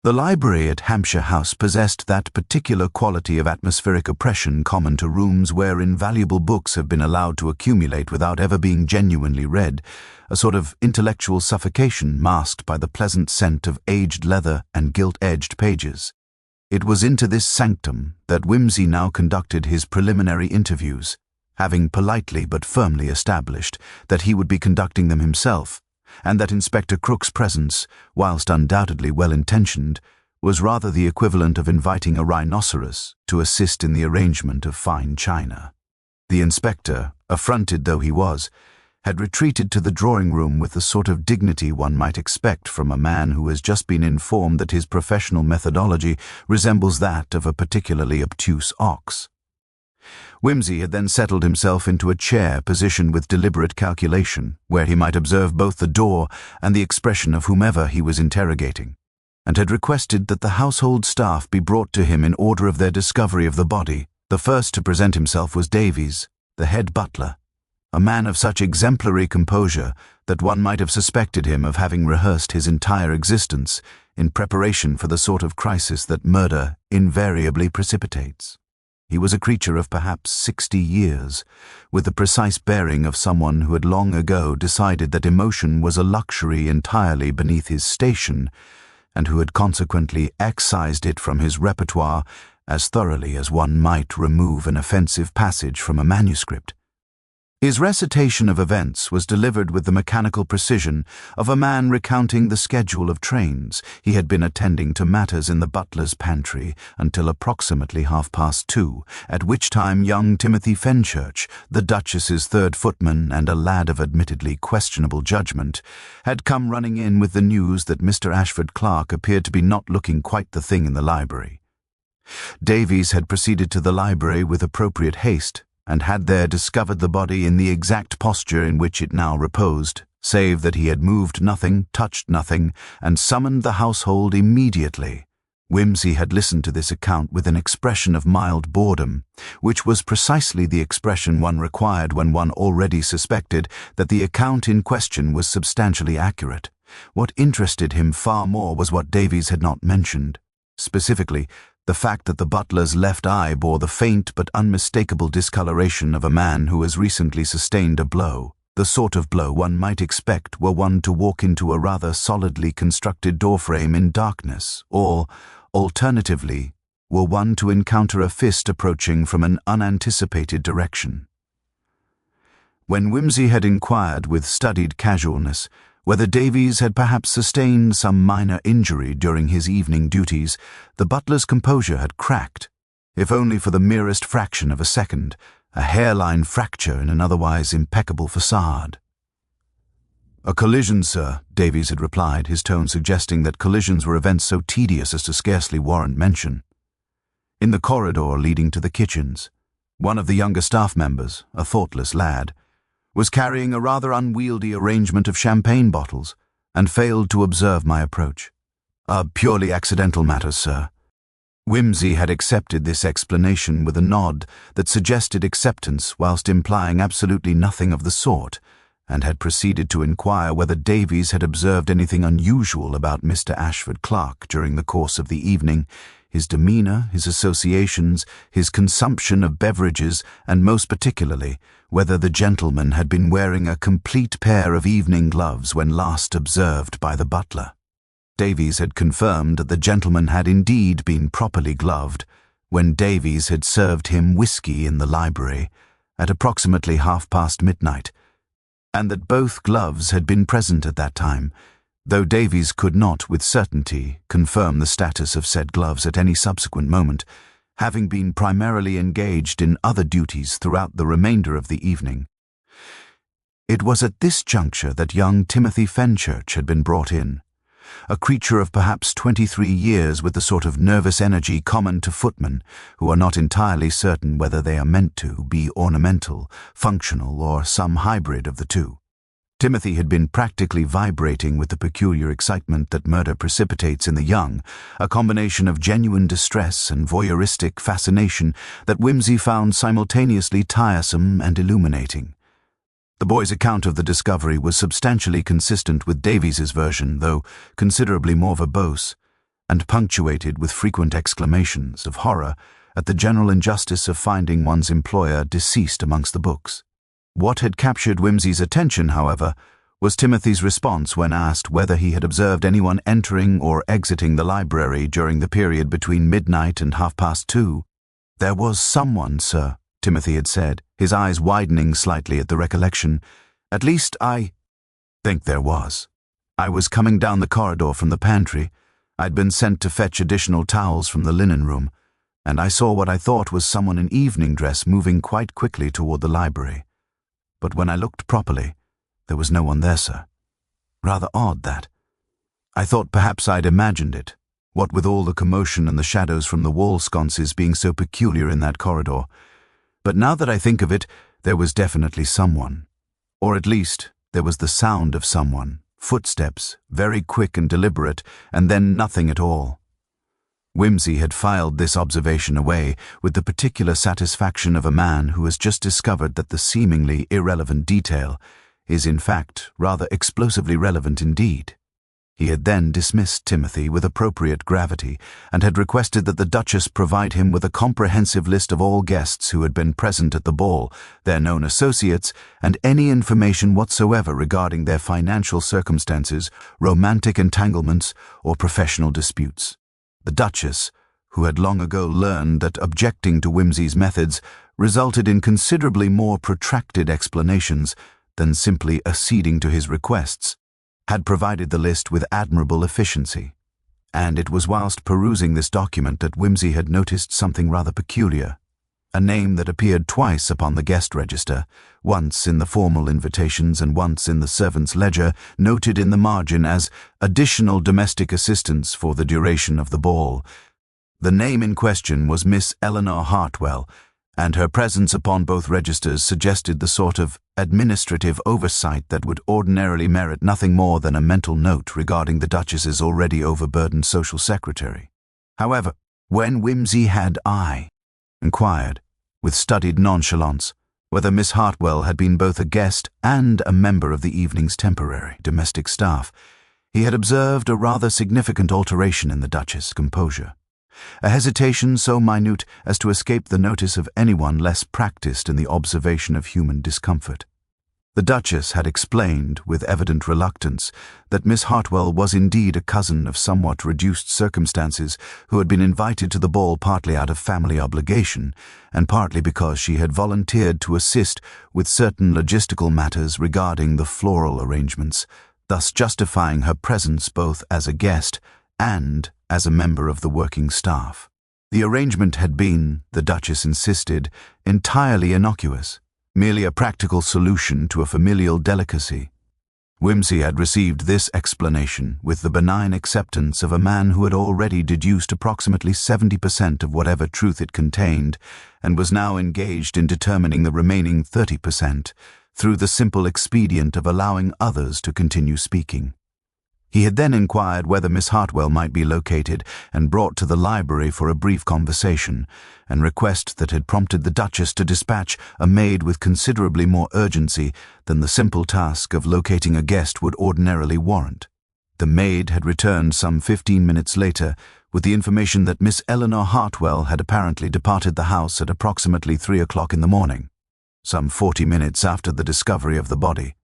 The library at Hampshire House possessed that particular quality of atmospheric oppression common to rooms where invaluable books have been allowed to accumulate without ever being genuinely read, a sort of intellectual suffocation masked by the pleasant scent of aged leather and gilt-edged pages. It was into this sanctum that Whimsy now conducted his preliminary interviews, having politely but firmly established that he would be conducting them himself, and that Inspector Crook's presence, whilst undoubtedly well-intentioned, was rather the equivalent of inviting a rhinoceros to assist in the arrangement of fine china. The inspector, affronted though he was, had retreated to the drawing-room with the sort of dignity one might expect from a man who has just been informed that his professional methodology resembles that of a particularly obtuse ox. Whimsy had then settled himself into a chair positioned with deliberate calculation, where he might observe both the door and the expression of whomever he was interrogating, and had requested that the household staff be brought to him in order of their discovery of the body. The first to present himself was Davies, the head butler, a man of such exemplary composure that one might have suspected him of having rehearsed his entire existence in preparation for the sort of crisis that murder invariably precipitates. He was a creature of perhaps 60 years, with the precise bearing of someone who had long ago decided that emotion was a luxury entirely beneath his station, and who had consequently excised it from his repertoire as thoroughly as one might remove an offensive passage from a manuscript. His recitation of events was delivered with the mechanical precision of a man recounting the schedule of trains. He had been attending to matters in the butler's pantry until approximately 2:30, at which time young Timothy Fenchurch, the Duchess's third footman and a lad of admittedly questionable judgment, had come running in with the news that Mr. Ashford Clark appeared to be not looking quite the thing in the library. Davies had proceeded to the library with appropriate haste, and had there discovered the body in the exact posture in which it now reposed, save that he had moved nothing, touched nothing, and summoned the household immediately. Whimsy had listened to this account with an expression of mild boredom, which was precisely the expression one required when one already suspected that the account in question was substantially accurate. What interested him far more was what Davies had not mentioned, specifically the fact that the butler's left eye bore the faint but unmistakable discoloration of a man who has recently sustained a blow, the sort of blow one might expect were one to walk into a rather solidly constructed doorframe in darkness, or, alternatively, were one to encounter a fist approaching from an unanticipated direction. When Whimsy had inquired with studied casualness whether Davies had perhaps sustained some minor injury during his evening duties, the butler's composure had cracked, if only for the merest fraction of a second, a hairline fracture in an otherwise impeccable facade. "A collision, sir," Davies had replied, his tone suggesting that collisions were events so tedious as to scarcely warrant mention. In the corridor leading to the kitchens, one of the younger staff members, a thoughtless lad, was carrying a rather unwieldy arrangement of champagne bottles, and failed to observe my approach. "A purely accidental matter, sir." Whimsy had accepted this explanation with a nod that suggested acceptance whilst implying absolutely nothing of the sort, and had proceeded to inquire whether Davies had observed anything unusual about Mr. Ashford Clark during the course of the evening, his demeanour, his associations, his consumption of beverages, and most particularly, whether the gentleman had been wearing a complete pair of evening gloves when last observed by the butler. Davies had confirmed that the gentleman had indeed been properly gloved when Davies had served him whisky in the library at approximately midnight, and that both gloves had been present at that time, though Davies could not with certainty confirm the status of said gloves at any subsequent moment, having been primarily engaged in other duties throughout the remainder of the evening. It was at this juncture that young Timothy Fenchurch had been brought in, a creature of perhaps 23 years with the sort of nervous energy common to footmen who are not entirely certain whether they are meant to be ornamental, functional, or some hybrid of the two. Timothy had been practically vibrating with the peculiar excitement that murder precipitates in the young, a combination of genuine distress and voyeuristic fascination that Whimsy found simultaneously tiresome and illuminating. The boy's account of the discovery was substantially consistent with Davies's version, though considerably more verbose, and punctuated with frequent exclamations of horror at the general injustice of finding one's employer deceased amongst the books. What had captured Whimsy's attention, however, was Timothy's response when asked whether he had observed anyone entering or exiting the library during the period between midnight and 2:30. "There was someone, sir," Timothy had said, his eyes widening slightly at the recollection. "At least I think there was. I was coming down the corridor from the pantry. I'd been sent to fetch additional towels from the linen room, and I saw what I thought was someone in evening dress moving quite quickly toward the library. But when I looked properly, there was no one there, sir. Rather odd, that. I thought perhaps I'd imagined it, what with all the commotion and the shadows from the wall sconces being so peculiar in that corridor. But now that I think of it, there was definitely someone. Or at least, there was the sound of someone, footsteps, very quick and deliberate, and then nothing at all." Whimsy had filed this observation away with the particular satisfaction of a man who has just discovered that the seemingly irrelevant detail is in fact rather explosively relevant indeed. He had then dismissed Timothy with appropriate gravity and had requested that the Duchess provide him with a comprehensive list of all guests who had been present at the ball, their known associates, and any information whatsoever regarding their financial circumstances, romantic entanglements, or professional disputes. The Duchess, who had long ago learned that objecting to Whimsy's methods resulted in considerably more protracted explanations than simply acceding to his requests, had provided the list with admirable efficiency. And it was whilst perusing this document that Whimsy had noticed something rather peculiar. A name that appeared twice upon the guest register, once in the formal invitations and once in the servant's ledger, noted in the margin as additional domestic assistance for the duration of the ball. The name in question was Miss Eleanor Hartwell, and her presence upon both registers suggested the sort of administrative oversight that would ordinarily merit nothing more than a mental note regarding the Duchess's already overburdened social secretary. However, when Whimsy had inquired, with studied nonchalance, whether Miss Hartwell had been both a guest and a member of the evening's temporary domestic staff, he had observed a rather significant alteration in the Duchess' composure. A hesitation so minute as to escape the notice of anyone less practiced in the observation of human discomfort. The Duchess had explained, with evident reluctance, that Miss Hartwell was indeed a cousin of somewhat reduced circumstances who had been invited to the ball partly out of family obligation, and partly because she had volunteered to assist with certain logistical matters regarding the floral arrangements, thus justifying her presence both as a guest and as a member of the working staff. The arrangement had been, the Duchess insisted, entirely innocuous, merely a practical solution to a familial delicacy. Whimsy had received this explanation with the benign acceptance of a man who had already deduced approximately 70% of whatever truth it contained, and was now engaged in determining the remaining 30% through the simple expedient of allowing others to continue speaking. He had then inquired whether Miss Hartwell might be located and brought to the library for a brief conversation, an request that had prompted the Duchess to dispatch a maid with considerably more urgency than the simple task of locating a guest would ordinarily warrant. The maid had returned some 15 minutes later with the information that Miss Eleanor Hartwell had apparently departed the house at approximately 3 o'clock in the morning, some 40 minutes after the discovery of the body,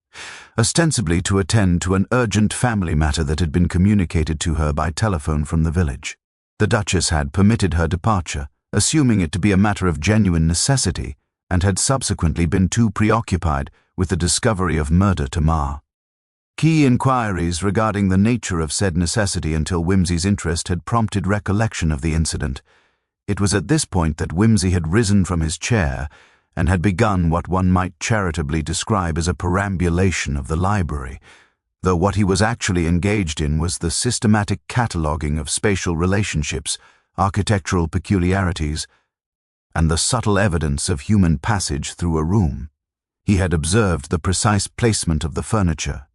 ostensibly to attend to an urgent family matter that had been communicated to her by telephone from the village. The Duchess had permitted her departure, assuming it to be a matter of genuine necessity, and had subsequently been too preoccupied with the discovery of murder to mar. Key inquiries regarding the nature of said necessity until Whimsy's interest had prompted recollection of the incident. It was at this point that Whimsy had risen from his chair and had begun what one might charitably describe as a perambulation of the library, though what he was actually engaged in was the systematic cataloguing of spatial relationships, architectural peculiarities, and the subtle evidence of human passage through a room. He had observed the precise placement of the furniture,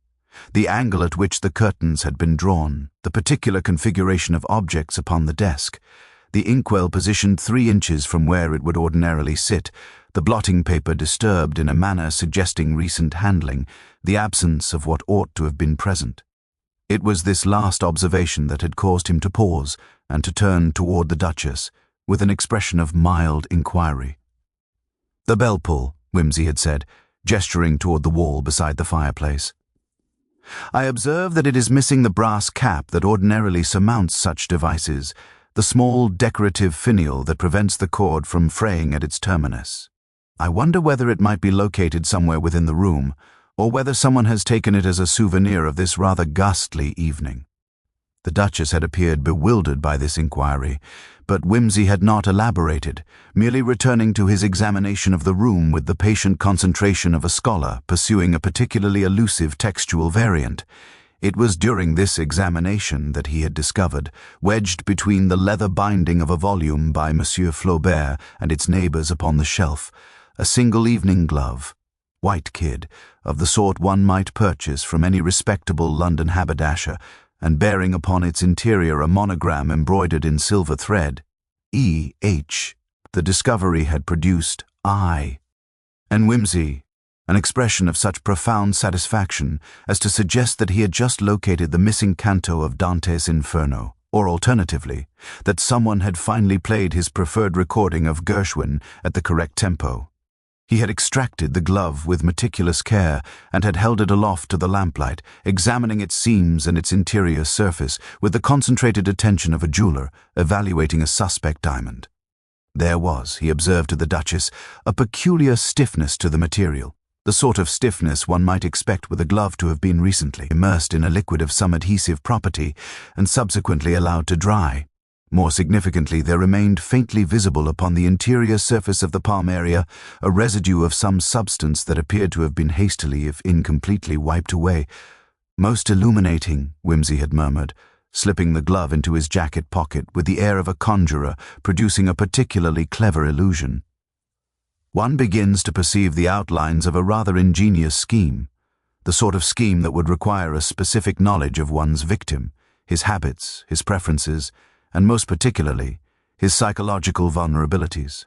the angle at which the curtains had been drawn, the particular configuration of objects upon the desk, the inkwell positioned 3 inches from where it would ordinarily sit, the blotting paper disturbed in a manner suggesting recent handling, the absence of what ought to have been present. It was this last observation that had caused him to pause and to turn toward the Duchess with an expression of mild inquiry. "The bell pull," Whimsy had said, gesturing toward the wall beside the fireplace. "I observe that it is missing the brass cap that ordinarily surmounts such devices, the small decorative finial that prevents the cord from fraying at its terminus. I wonder whether it might be located somewhere within the room, or whether someone has taken it as a souvenir of this rather ghastly evening." The Duchess had appeared bewildered by this inquiry, but Whimsy had not elaborated, merely returning to his examination of the room with the patient concentration of a scholar pursuing a particularly elusive textual variant. It was during this examination that he had discovered, wedged between the leather binding of a volume by Monsieur Flaubert and its neighbors upon the shelf, a single evening glove, white kid, of the sort one might purchase from any respectable London haberdasher, and bearing upon its interior a monogram embroidered in silver thread, E.H. The discovery had produced I. And Whimsy, an expression of such profound satisfaction as to suggest that he had just located the missing canto of Dante's Inferno, or alternatively, that someone had finally played his preferred recording of Gershwin at the correct tempo. He had extracted the glove with meticulous care and had held it aloft to the lamplight, examining its seams and its interior surface with the concentrated attention of a jeweler evaluating a suspect diamond. There was, he observed to the Duchess, a peculiar stiffness to the material, the sort of stiffness one might expect with a glove to have been recently immersed in a liquid of some adhesive property and subsequently allowed to dry. More significantly, there remained faintly visible upon the interior surface of the palm area a residue of some substance that appeared to have been hastily, if incompletely, wiped away. "Most illuminating," Whimsy had murmured, slipping the glove into his jacket pocket with the air of a conjurer producing a particularly clever illusion. "One begins to perceive the outlines of a rather ingenious scheme, the sort of scheme that would require a specific knowledge of one's victim, his habits, his preferences, and most particularly, his psychological vulnerabilities.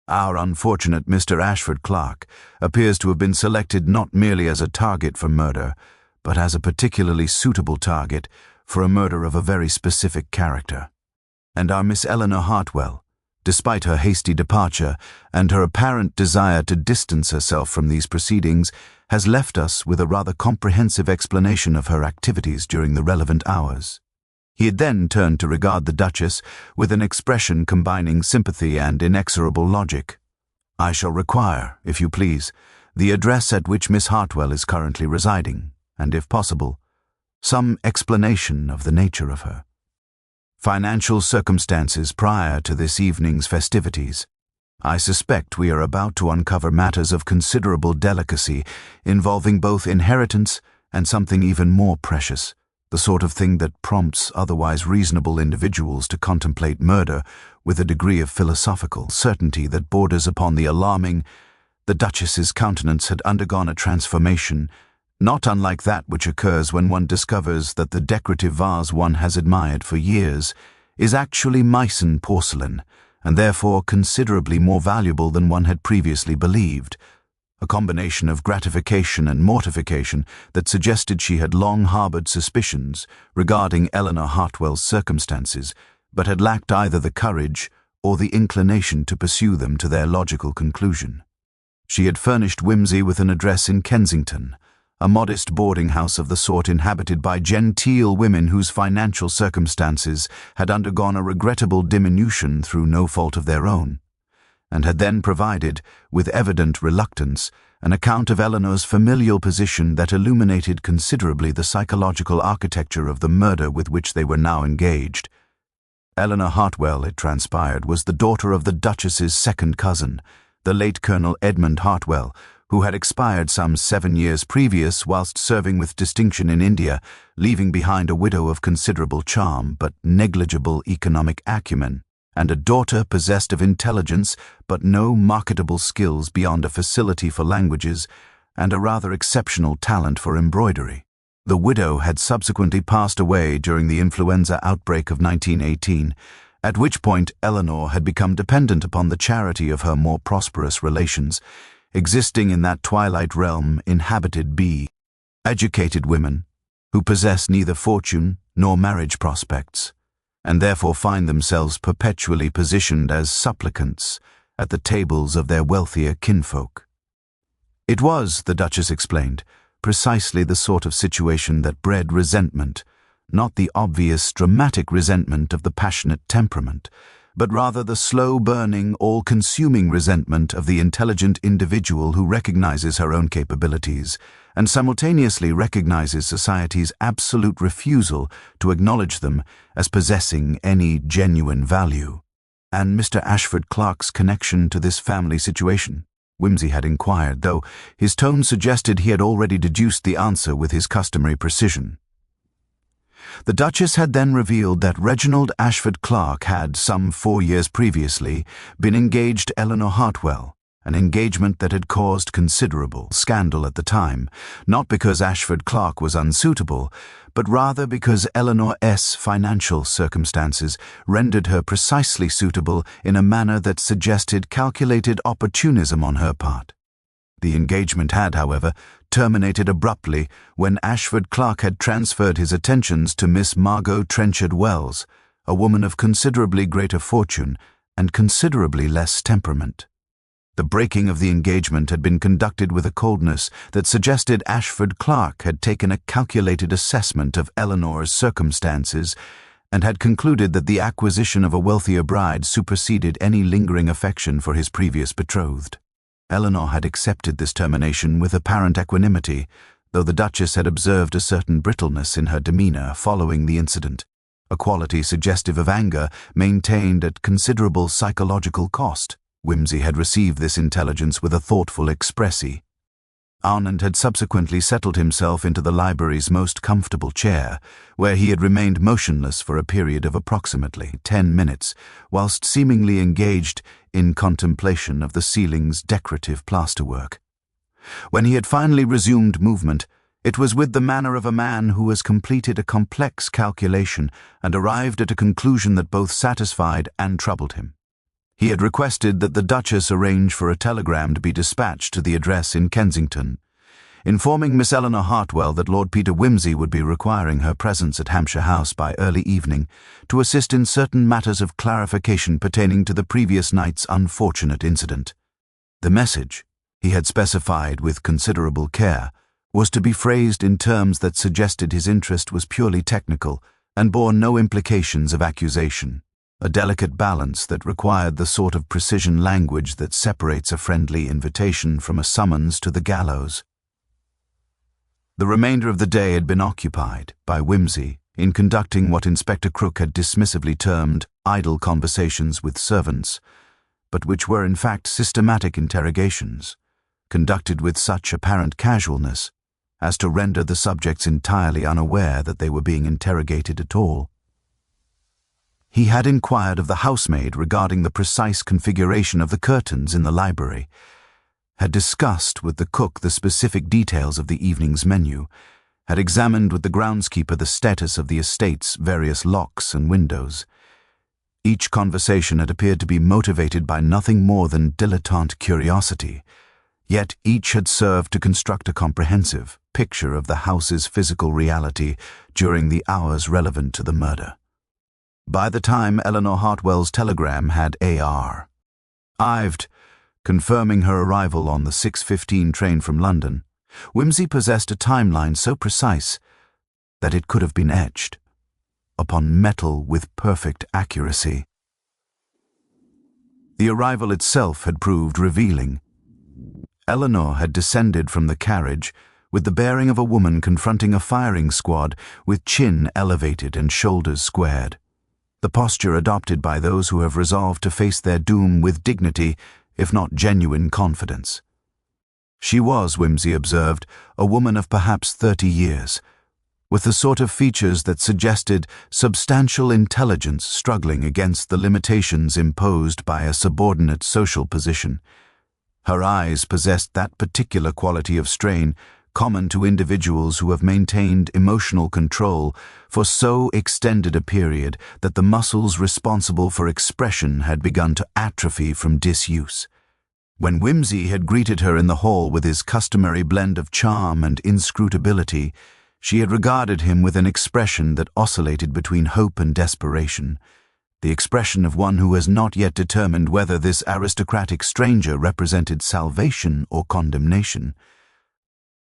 Our unfortunate Mr. Ashford Clark appears to have been selected not merely as a target for murder, but as a particularly suitable target for a murder of a very specific character. And our Miss Eleanor Hartwell, despite her hasty departure and her apparent desire to distance herself from these proceedings, has left us with a rather comprehensive explanation of her activities during the relevant hours." He had then turned to regard the Duchess with an expression combining sympathy and inexorable logic. "I shall require, if you please, the address at which Miss Hartwell is currently residing, and, if possible, some explanation of the nature of her financial circumstances prior to this evening's festivities. I suspect we are about to uncover matters of considerable delicacy involving both inheritance and something even more precious, the sort of thing that prompts otherwise reasonable individuals to contemplate murder with a degree of philosophical certainty that borders upon the alarming." The Duchess's countenance had undergone a transformation, not unlike that which occurs when one discovers that the decorative vase one has admired for years is actually Meissen porcelain, and therefore considerably more valuable than one had previously believed. A combination of gratification and mortification that suggested she had long harbored suspicions regarding Eleanor Hartwell's circumstances, but had lacked either the courage or the inclination to pursue them to their logical conclusion. She had furnished Whimsy with an address in Kensington, a modest boarding house of the sort inhabited by genteel women whose financial circumstances had undergone a regrettable diminution through no fault of their own, and had then provided, with evident reluctance, an account of Eleanor's familial position that illuminated considerably the psychological architecture of the murder with which they were now engaged. Eleanor Hartwell, it transpired, was the daughter of the Duchess's second cousin, the late Colonel Edmund Hartwell, who had expired some 7 years previous whilst serving with distinction in India, leaving behind a widow of considerable charm but negligible economic acumen, and a daughter possessed of intelligence but no marketable skills beyond a facility for languages and a rather exceptional talent for embroidery. The widow had subsequently passed away during the influenza outbreak of 1918, at which point Eleanor had become dependent upon the charity of her more prosperous relations, existing in that twilight realm inhabited by educated women, who possess neither fortune nor marriage prospects, and therefore find themselves perpetually positioned as supplicants at the tables of their wealthier kinfolk. It was, the Duchess explained, precisely the sort of situation that bred resentment, not the obvious dramatic resentment of the passionate temperament, but rather the slow-burning, all-consuming resentment of the intelligent individual who recognizes her own capabilities and simultaneously recognizes society's absolute refusal to acknowledge them as possessing any genuine value. And Mr. Ashford Clarke's connection to this family situation? Wimsey had inquired, though his tone suggested he had already deduced the answer with his customary precision. The Duchess had then revealed that Reginald Ashford Clarke had, some 4 years previously, been engaged to Eleanor Hartwell, an engagement that had caused considerable scandal at the time, not because Ashford Clarke was unsuitable, but rather because Eleanor's financial circumstances rendered her precisely suitable in a manner that suggested calculated opportunism on her part. The engagement had, however, terminated abruptly when Ashford Clarke had transferred his attentions to Miss Margot Trenchard Wells, a woman of considerably greater fortune and considerably less temperament. The breaking of the engagement had been conducted with a coldness that suggested Ashford Clarke had taken a calculated assessment of Eleanor's circumstances and had concluded that the acquisition of a wealthier bride superseded any lingering affection for his previous betrothed. Eleanor had accepted this termination with apparent equanimity, though the Duchess had observed a certain brittleness in her demeanor following the incident, a quality suggestive of anger maintained at considerable psychological cost. Wimsey had received this intelligence with a thoughtful expressi. Arnand had subsequently settled himself into the library's most comfortable chair, where he had remained motionless for a period of approximately 10 minutes, whilst seemingly engaged in contemplation of the ceiling's decorative plasterwork. When he had finally resumed movement, it was with the manner of a man who has completed a complex calculation and arrived at a conclusion that both satisfied and troubled him. He had requested that the Duchess arrange for a telegram to be dispatched to the address in Kensington, informing Miss Eleanor Hartwell that Lord Peter Wimsey would be requiring her presence at Hampshire House by early evening to assist in certain matters of clarification pertaining to the previous night's unfortunate incident. The message, he had specified with considerable care, was to be phrased in terms that suggested his interest was purely technical and bore no implications of accusation, a delicate balance that required the sort of precision language that separates a friendly invitation from a summons to the gallows. The remainder of the day had been occupied by Wimsey in conducting what Inspector Crook had dismissively termed idle conversations with servants, but which were in fact systematic interrogations, conducted with such apparent casualness as to render the subjects entirely unaware that they were being interrogated at all. He had inquired of the housemaid regarding the precise configuration of the curtains in the library, had discussed with the cook the specific details of the evening's menu, had examined with the groundskeeper the status of the estate's various locks and windows. Each conversation had appeared to be motivated by nothing more than dilettante curiosity, yet each had served to construct a comprehensive picture of the house's physical reality during the hours relevant to the murder. By the time Eleanor Hartwell's telegram had arrived, confirming her arrival on the 6:15 train from London, Wimsey possessed a timeline so precise that it could have been etched upon metal with perfect accuracy. The arrival itself had proved revealing. Eleanor had descended from the carriage with the bearing of a woman confronting a firing squad with chin elevated and shoulders squared, the posture adopted by those who have resolved to face their doom with dignity, if not genuine confidence. She was, Wimsey observed, a woman of perhaps 30 years, with the sort of features that suggested substantial intelligence struggling against the limitations imposed by a subordinate social position. Her eyes possessed that particular quality of strain common to individuals who have maintained emotional control for so extended a period that the muscles responsible for expression had begun to atrophy from disuse. When Wimsey had greeted her in the hall with his customary blend of charm and inscrutability, She had regarded him with an expression that oscillated between hope and desperation, the expression of one who has not yet determined whether this aristocratic stranger represented salvation or condemnation.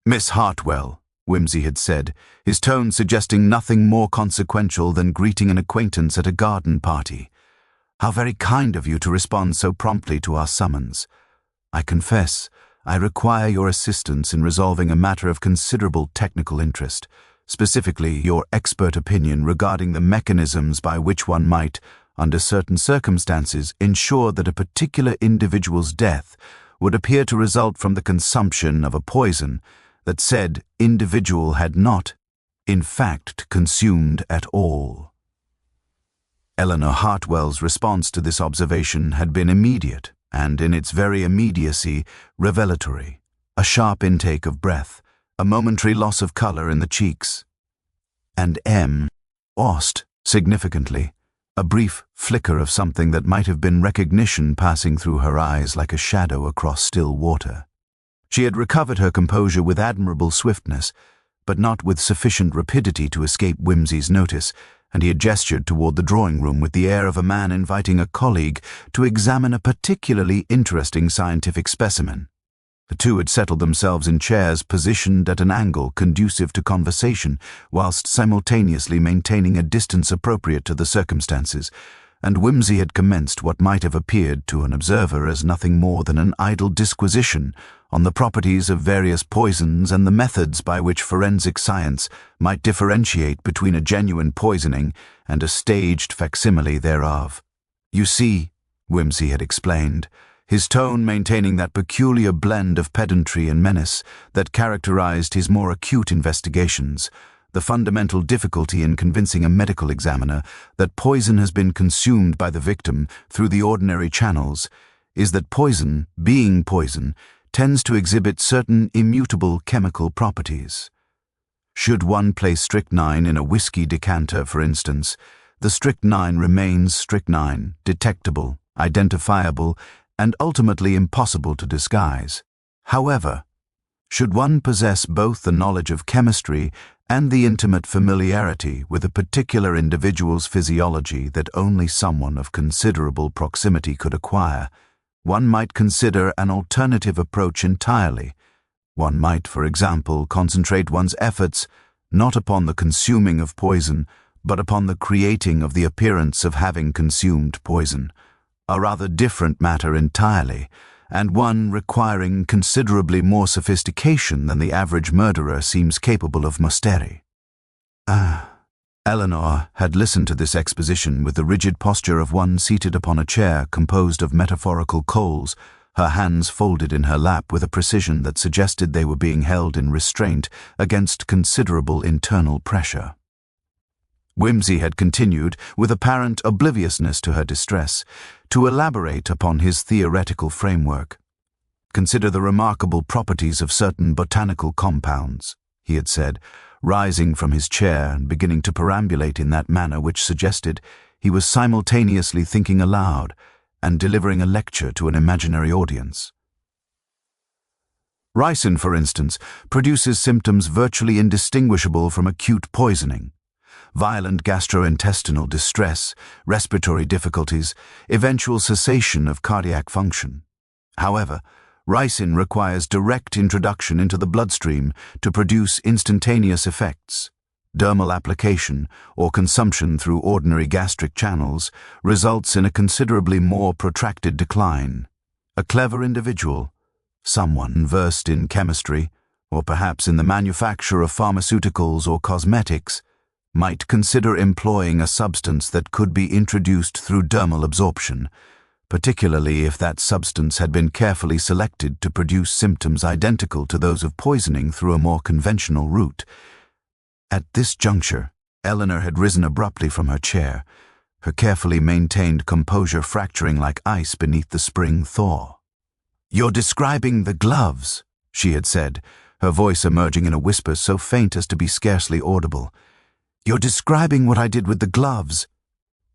"Miss Hartwell," Whimsy had said, his tone suggesting nothing more consequential than greeting an acquaintance at a garden party. "How very kind of you to respond so promptly to our summons. I confess, I require your assistance in resolving a matter of considerable technical interest, specifically your expert opinion regarding the mechanisms by which one might, under certain circumstances, ensure that a particular individual's death would appear to result from the consumption of a poison that said individual had not, in fact, consumed at all." Eleanor Hartwell's response to this observation had been immediate, and in its very immediacy, revelatory. A sharp intake of breath, a momentary loss of color in the cheeks, and paused significantly, a brief flicker of something that might have been recognition passing through her eyes like a shadow across still water. She had recovered her composure with admirable swiftness, but not with sufficient rapidity to escape Whimsy's notice, and he had gestured toward the drawing room with the air of a man inviting a colleague to examine a particularly interesting scientific specimen. The two had settled themselves in chairs positioned at an angle conducive to conversation, whilst simultaneously maintaining a distance appropriate to the circumstances, and Whimsy had commenced what might have appeared to an observer as nothing more than an idle disquisition on the properties of various poisons and the methods by which forensic science might differentiate between a genuine poisoning and a staged facsimile thereof. "You see," Whimsy had explained, his tone maintaining that peculiar blend of pedantry and menace that characterized his more acute investigations, "the fundamental difficulty in convincing a medical examiner that poison has been consumed by the victim through the ordinary channels is that poison, being poison, tends to exhibit certain immutable chemical properties. Should one place strychnine in a whiskey decanter, for instance, the strychnine remains strychnine, detectable, identifiable, and ultimately impossible to disguise. However, should one possess both the knowledge of chemistry and the intimate familiarity with a particular individual's physiology that only someone of considerable proximity could acquire, one might consider an alternative approach entirely. One might, for example, concentrate one's efforts not upon the consuming of poison, but upon the creating of the appearance of having consumed poison, a rather different matter entirely, and one requiring considerably more sophistication than the average murderer seems capable of musteri." Eleanor had listened to this exposition with the rigid posture of one seated upon a chair composed of metaphorical coals, her hands folded in her lap with a precision that suggested they were being held in restraint against considerable internal pressure. Whimsy had continued, with apparent obliviousness to her distress, to elaborate upon his theoretical framework. "Consider the remarkable properties of certain botanical compounds," he had said, rising from his chair and beginning to perambulate in that manner which suggested he was simultaneously thinking aloud and delivering a lecture to an imaginary audience. "Ricin, for instance, produces symptoms virtually indistinguishable from acute poisoning. Violent gastrointestinal distress, respiratory difficulties, eventual cessation of cardiac function. However, ricin requires direct introduction into the bloodstream to produce instantaneous effects. Dermal application, or consumption through ordinary gastric channels, results in a considerably more protracted decline. A clever individual, someone versed in chemistry, or perhaps in the manufacture of pharmaceuticals or cosmetics, might consider employing a substance that could be introduced through dermal absorption, particularly if that substance had been carefully selected to produce symptoms identical to those of poisoning through a more conventional route." At this juncture, Eleanor had risen abruptly from her chair, her carefully maintained composure fracturing like ice beneath the spring thaw. "You're describing the gloves," she had said, her voice emerging in a whisper so faint as to be scarcely audible. "You're describing what I did with the gloves."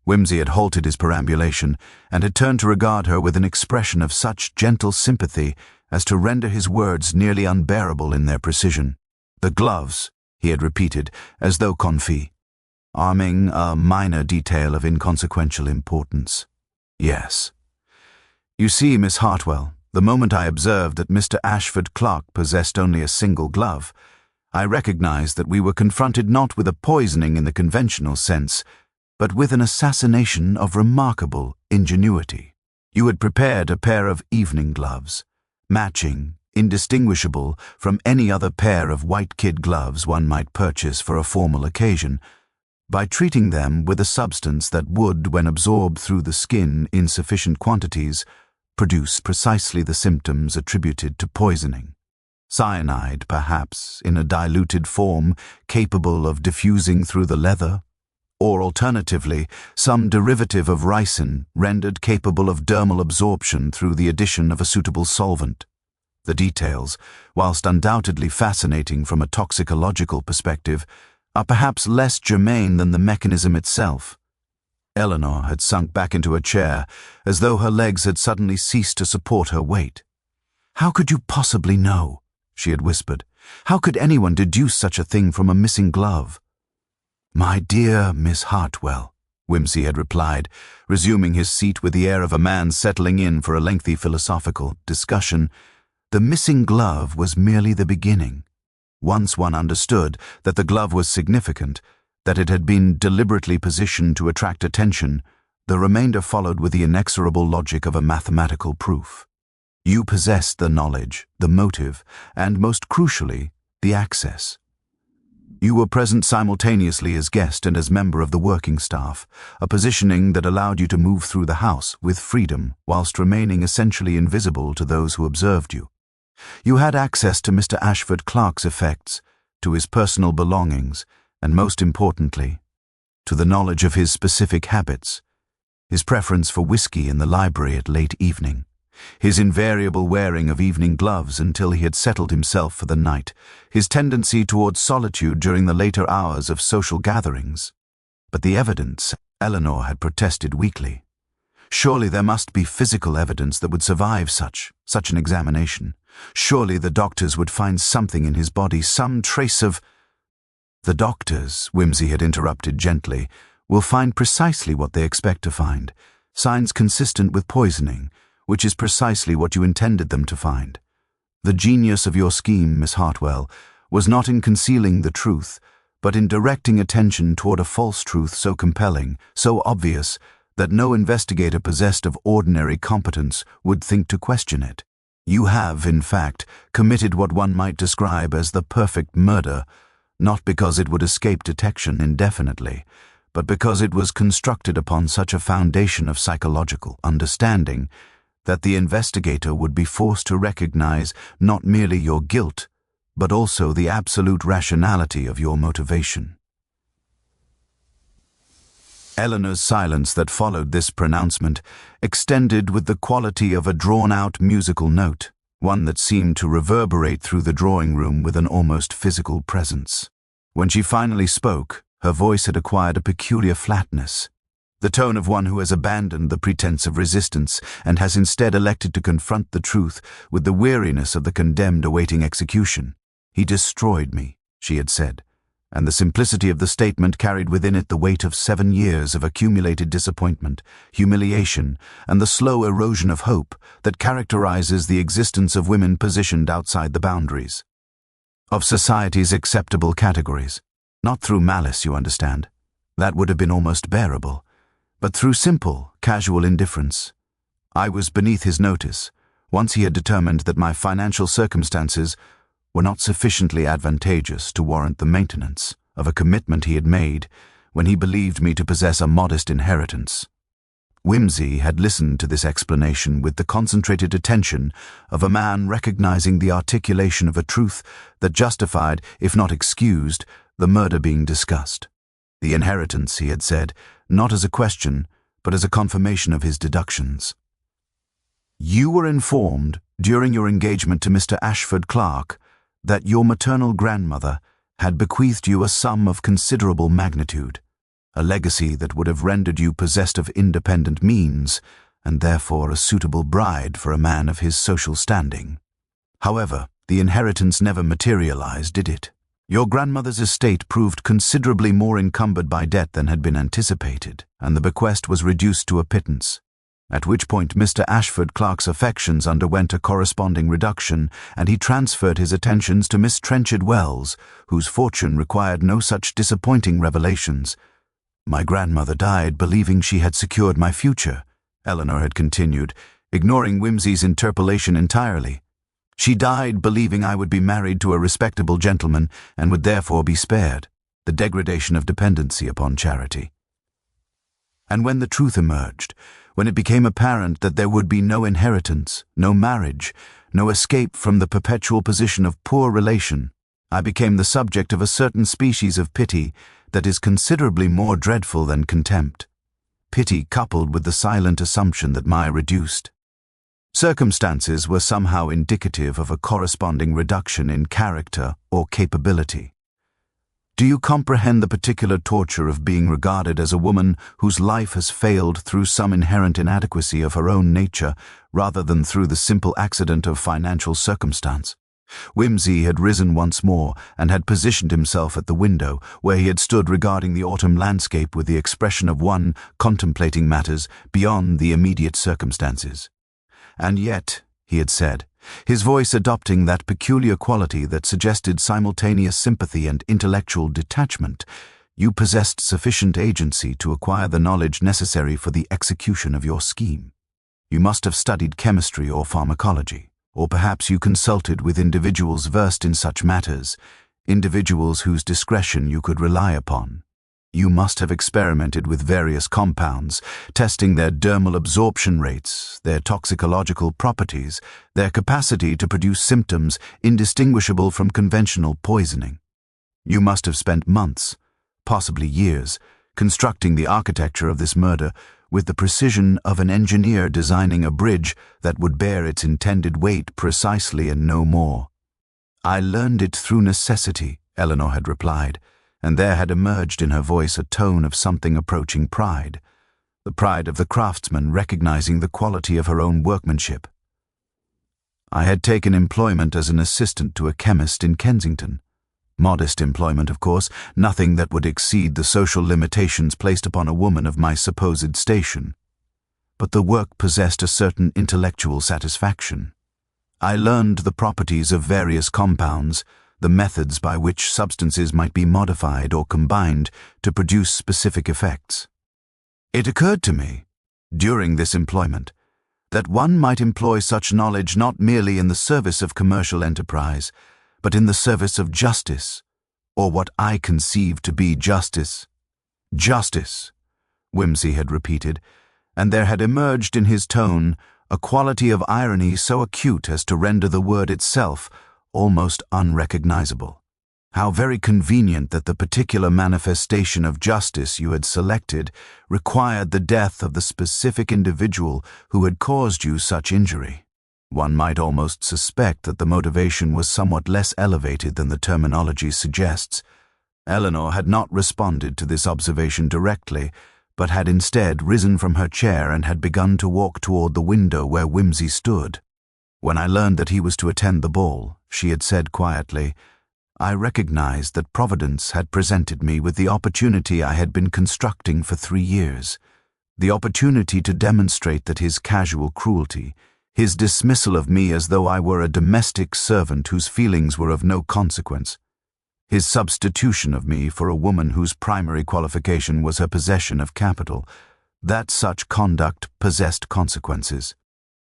Whimsy had halted his perambulation and had turned to regard her with an expression of such gentle sympathy as to render his words nearly unbearable in their precision. "The gloves," he had repeated, as though confit, arming a minor detail of inconsequential importance. Yes. You see, Miss Hartwell, the moment I observed that Mr. Ashford Clark possessed only a single glove, I recognized that we were confronted not with a poisoning in the conventional sense, but with an assassination of remarkable ingenuity. You had prepared a pair of evening gloves, matching, indistinguishable from any other pair of white kid gloves one might purchase for a formal occasion, by treating them with a substance that would, when absorbed through the skin in sufficient quantities, produce precisely the symptoms attributed to poisoning. Cyanide, perhaps, in a diluted form capable of diffusing through the leather, or alternatively, some derivative of ricin rendered capable of dermal absorption through the addition of a suitable solvent. The details, whilst undoubtedly fascinating from a toxicological perspective, are perhaps less germane than the mechanism itself. Eleanor had sunk back into a chair, as though her legs had suddenly ceased to support her weight. "How could you possibly know?" she had whispered. "How could anyone deduce such a thing from a missing glove?" "My dear Miss Hartwell," Wimsey had replied, resuming his seat with the air of a man settling in for a lengthy philosophical discussion, "the missing glove was merely the beginning. Once one understood that the glove was significant, that it had been deliberately positioned to attract attention, the remainder followed with the inexorable logic of a mathematical proof. You possessed the knowledge, the motive, and, most crucially, the access. You were present simultaneously as guest and as member of the working staff, a positioning that allowed you to move through the house with freedom whilst remaining essentially invisible to those who observed you. You had access to Mr. Ashford Clark's effects, to his personal belongings, and most importantly, to the knowledge of his specific habits, his preference for whiskey in the library at late evening, his invariable wearing of evening gloves until he had settled himself for the night, his tendency towards solitude during the later hours of social gatherings. But the evidence, Eleanor had protested weakly. Surely there must be physical evidence that would survive such an examination. Surely the doctors would find something in his body, some trace of— "The doctors," Wimsey had interrupted gently, "will find precisely what they expect to find, signs consistent with poisoning, which is precisely what you intended them to find. The genius of your scheme, Miss Hartwell, was not in concealing the truth, but in directing attention toward a false truth so compelling, so obvious, that no investigator possessed of ordinary competence would think to question it. You have, in fact, committed what one might describe as the perfect murder, not because it would escape detection indefinitely, but because it was constructed upon such a foundation of psychological understanding that the investigator would be forced to recognize not merely your guilt, but also the absolute rationality of your motivation." Eleanor's silence that followed this pronouncement extended with the quality of a drawn-out musical note, one that seemed to reverberate through the drawing room with an almost physical presence. When she finally spoke, her voice had acquired a peculiar flatness, the tone of one who has abandoned the pretense of resistance and has instead elected to confront the truth with the weariness of the condemned awaiting execution. "He destroyed me," she had said, and the simplicity of the statement carried within it the weight of 7 years of accumulated disappointment, humiliation, and the slow erosion of hope that characterizes the existence of women positioned outside the boundaries of society's acceptable categories. Not through malice, you understand. That would have been almost bearable, but through simple, casual indifference. I was beneath his notice, once he had determined that my financial circumstances were not sufficiently advantageous to warrant the maintenance of a commitment he had made when he believed me to possess a modest inheritance. Wimsey had listened to this explanation with the concentrated attention of a man recognizing the articulation of a truth that justified, if not excused, the murder being discussed. The inheritance, he had said, not as a question, but as a confirmation of his deductions. "You were informed, during your engagement to Mr. Ashford Clark, that your maternal grandmother had bequeathed you a sum of considerable magnitude, a legacy that would have rendered you possessed of independent means, and therefore a suitable bride for a man of his social standing. However, the inheritance never materialized, did it? Your grandmother's estate proved considerably more encumbered by debt than had been anticipated, and the bequest was reduced to a pittance. At which point Mr. Ashford Clark's affections underwent a corresponding reduction, and he transferred his attentions to Miss Trenchard Wells, whose fortune required no such disappointing revelations. My grandmother died believing she had secured my future, Eleanor had continued, ignoring Whimsy's interpolation entirely. She died believing I would be married to a respectable gentleman and would therefore be spared the degradation of dependency upon charity. And when the truth emerged, when it became apparent that there would be no inheritance, no marriage, no escape from the perpetual position of poor relation, I became the subject of a certain species of pity that is considerably more dreadful than contempt. Pity coupled with the silent assumption that my reduced circumstances were somehow indicative of a corresponding reduction in character or capability. Do you comprehend the particular torture of being regarded as a woman whose life has failed through some inherent inadequacy of her own nature rather than through the simple accident of financial circumstance? Whimsy had risen once more and had positioned himself at the window, where he had stood regarding the autumn landscape with the expression of one contemplating matters beyond the immediate circumstances. And yet, he had said, his voice adopting that peculiar quality that suggested simultaneous sympathy and intellectual detachment, you possessed sufficient agency to acquire the knowledge necessary for the execution of your scheme. You must have studied chemistry or pharmacology, or perhaps you consulted with individuals versed in such matters, individuals whose discretion you could rely upon. You must have experimented with various compounds, testing their dermal absorption rates, their toxicological properties, their capacity to produce symptoms indistinguishable from conventional poisoning. You must have spent months, possibly years, constructing the architecture of this murder with the precision of an engineer designing a bridge that would bear its intended weight precisely and no more. I learned it through necessity, Eleanor had replied, and there had emerged in her voice a tone of something approaching pride, the pride of the craftsman recognizing the quality of her own workmanship. I had taken employment as an assistant to a chemist in Kensington. Modest employment, of course, nothing that would exceed the social limitations placed upon a woman of my supposed station. But the work possessed a certain intellectual satisfaction. I learned the properties of various compounds, the methods by which substances might be modified or combined to produce specific effects. It occurred to me, during this employment, that one might employ such knowledge not merely in the service of commercial enterprise, but in the service of justice, or what I conceived to be justice. Justice, Whimsy had repeated, and there had emerged in his tone a quality of irony so acute as to render the word itself almost unrecognizable. How very convenient that the particular manifestation of justice you had selected required the death of the specific individual who had caused you such injury. One might almost suspect that the motivation was somewhat less elevated than the terminology suggests. Eleanor had not responded to this observation directly, but had instead risen from her chair and had begun to walk toward the window where Whimsy stood. When I learned that he was to attend the ball, she had said quietly, I recognized that Providence had presented me with the opportunity I had been constructing for 3 years, the opportunity to demonstrate that his casual cruelty, his dismissal of me as though I were a domestic servant whose feelings were of no consequence, his substitution of me for a woman whose primary qualification was her possession of capital, that such conduct possessed consequences.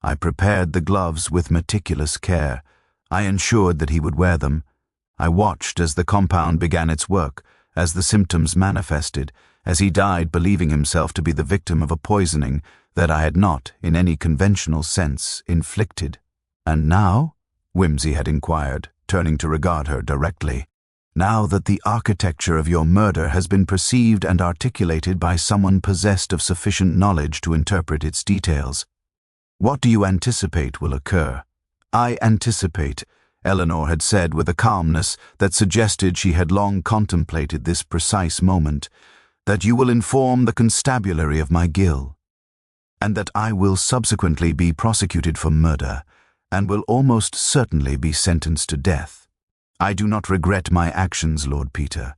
I prepared the gloves with meticulous care. I ensured that he would wear them. I watched as the compound began its work, as the symptoms manifested, as he died believing himself to be the victim of a poisoning that I had not, in any conventional sense, inflicted. And now? Whimsy had inquired, turning to regard her directly. Now that the architecture of your murder has been perceived and articulated by someone possessed of sufficient knowledge to interpret its details, what do you anticipate will occur? I anticipate, Eleanor had said with a calmness that suggested she had long contemplated this precise moment, that you will inform the constabulary of my guilt, and that I will subsequently be prosecuted for murder, and will almost certainly be sentenced to death. I do not regret my actions, Lord Peter.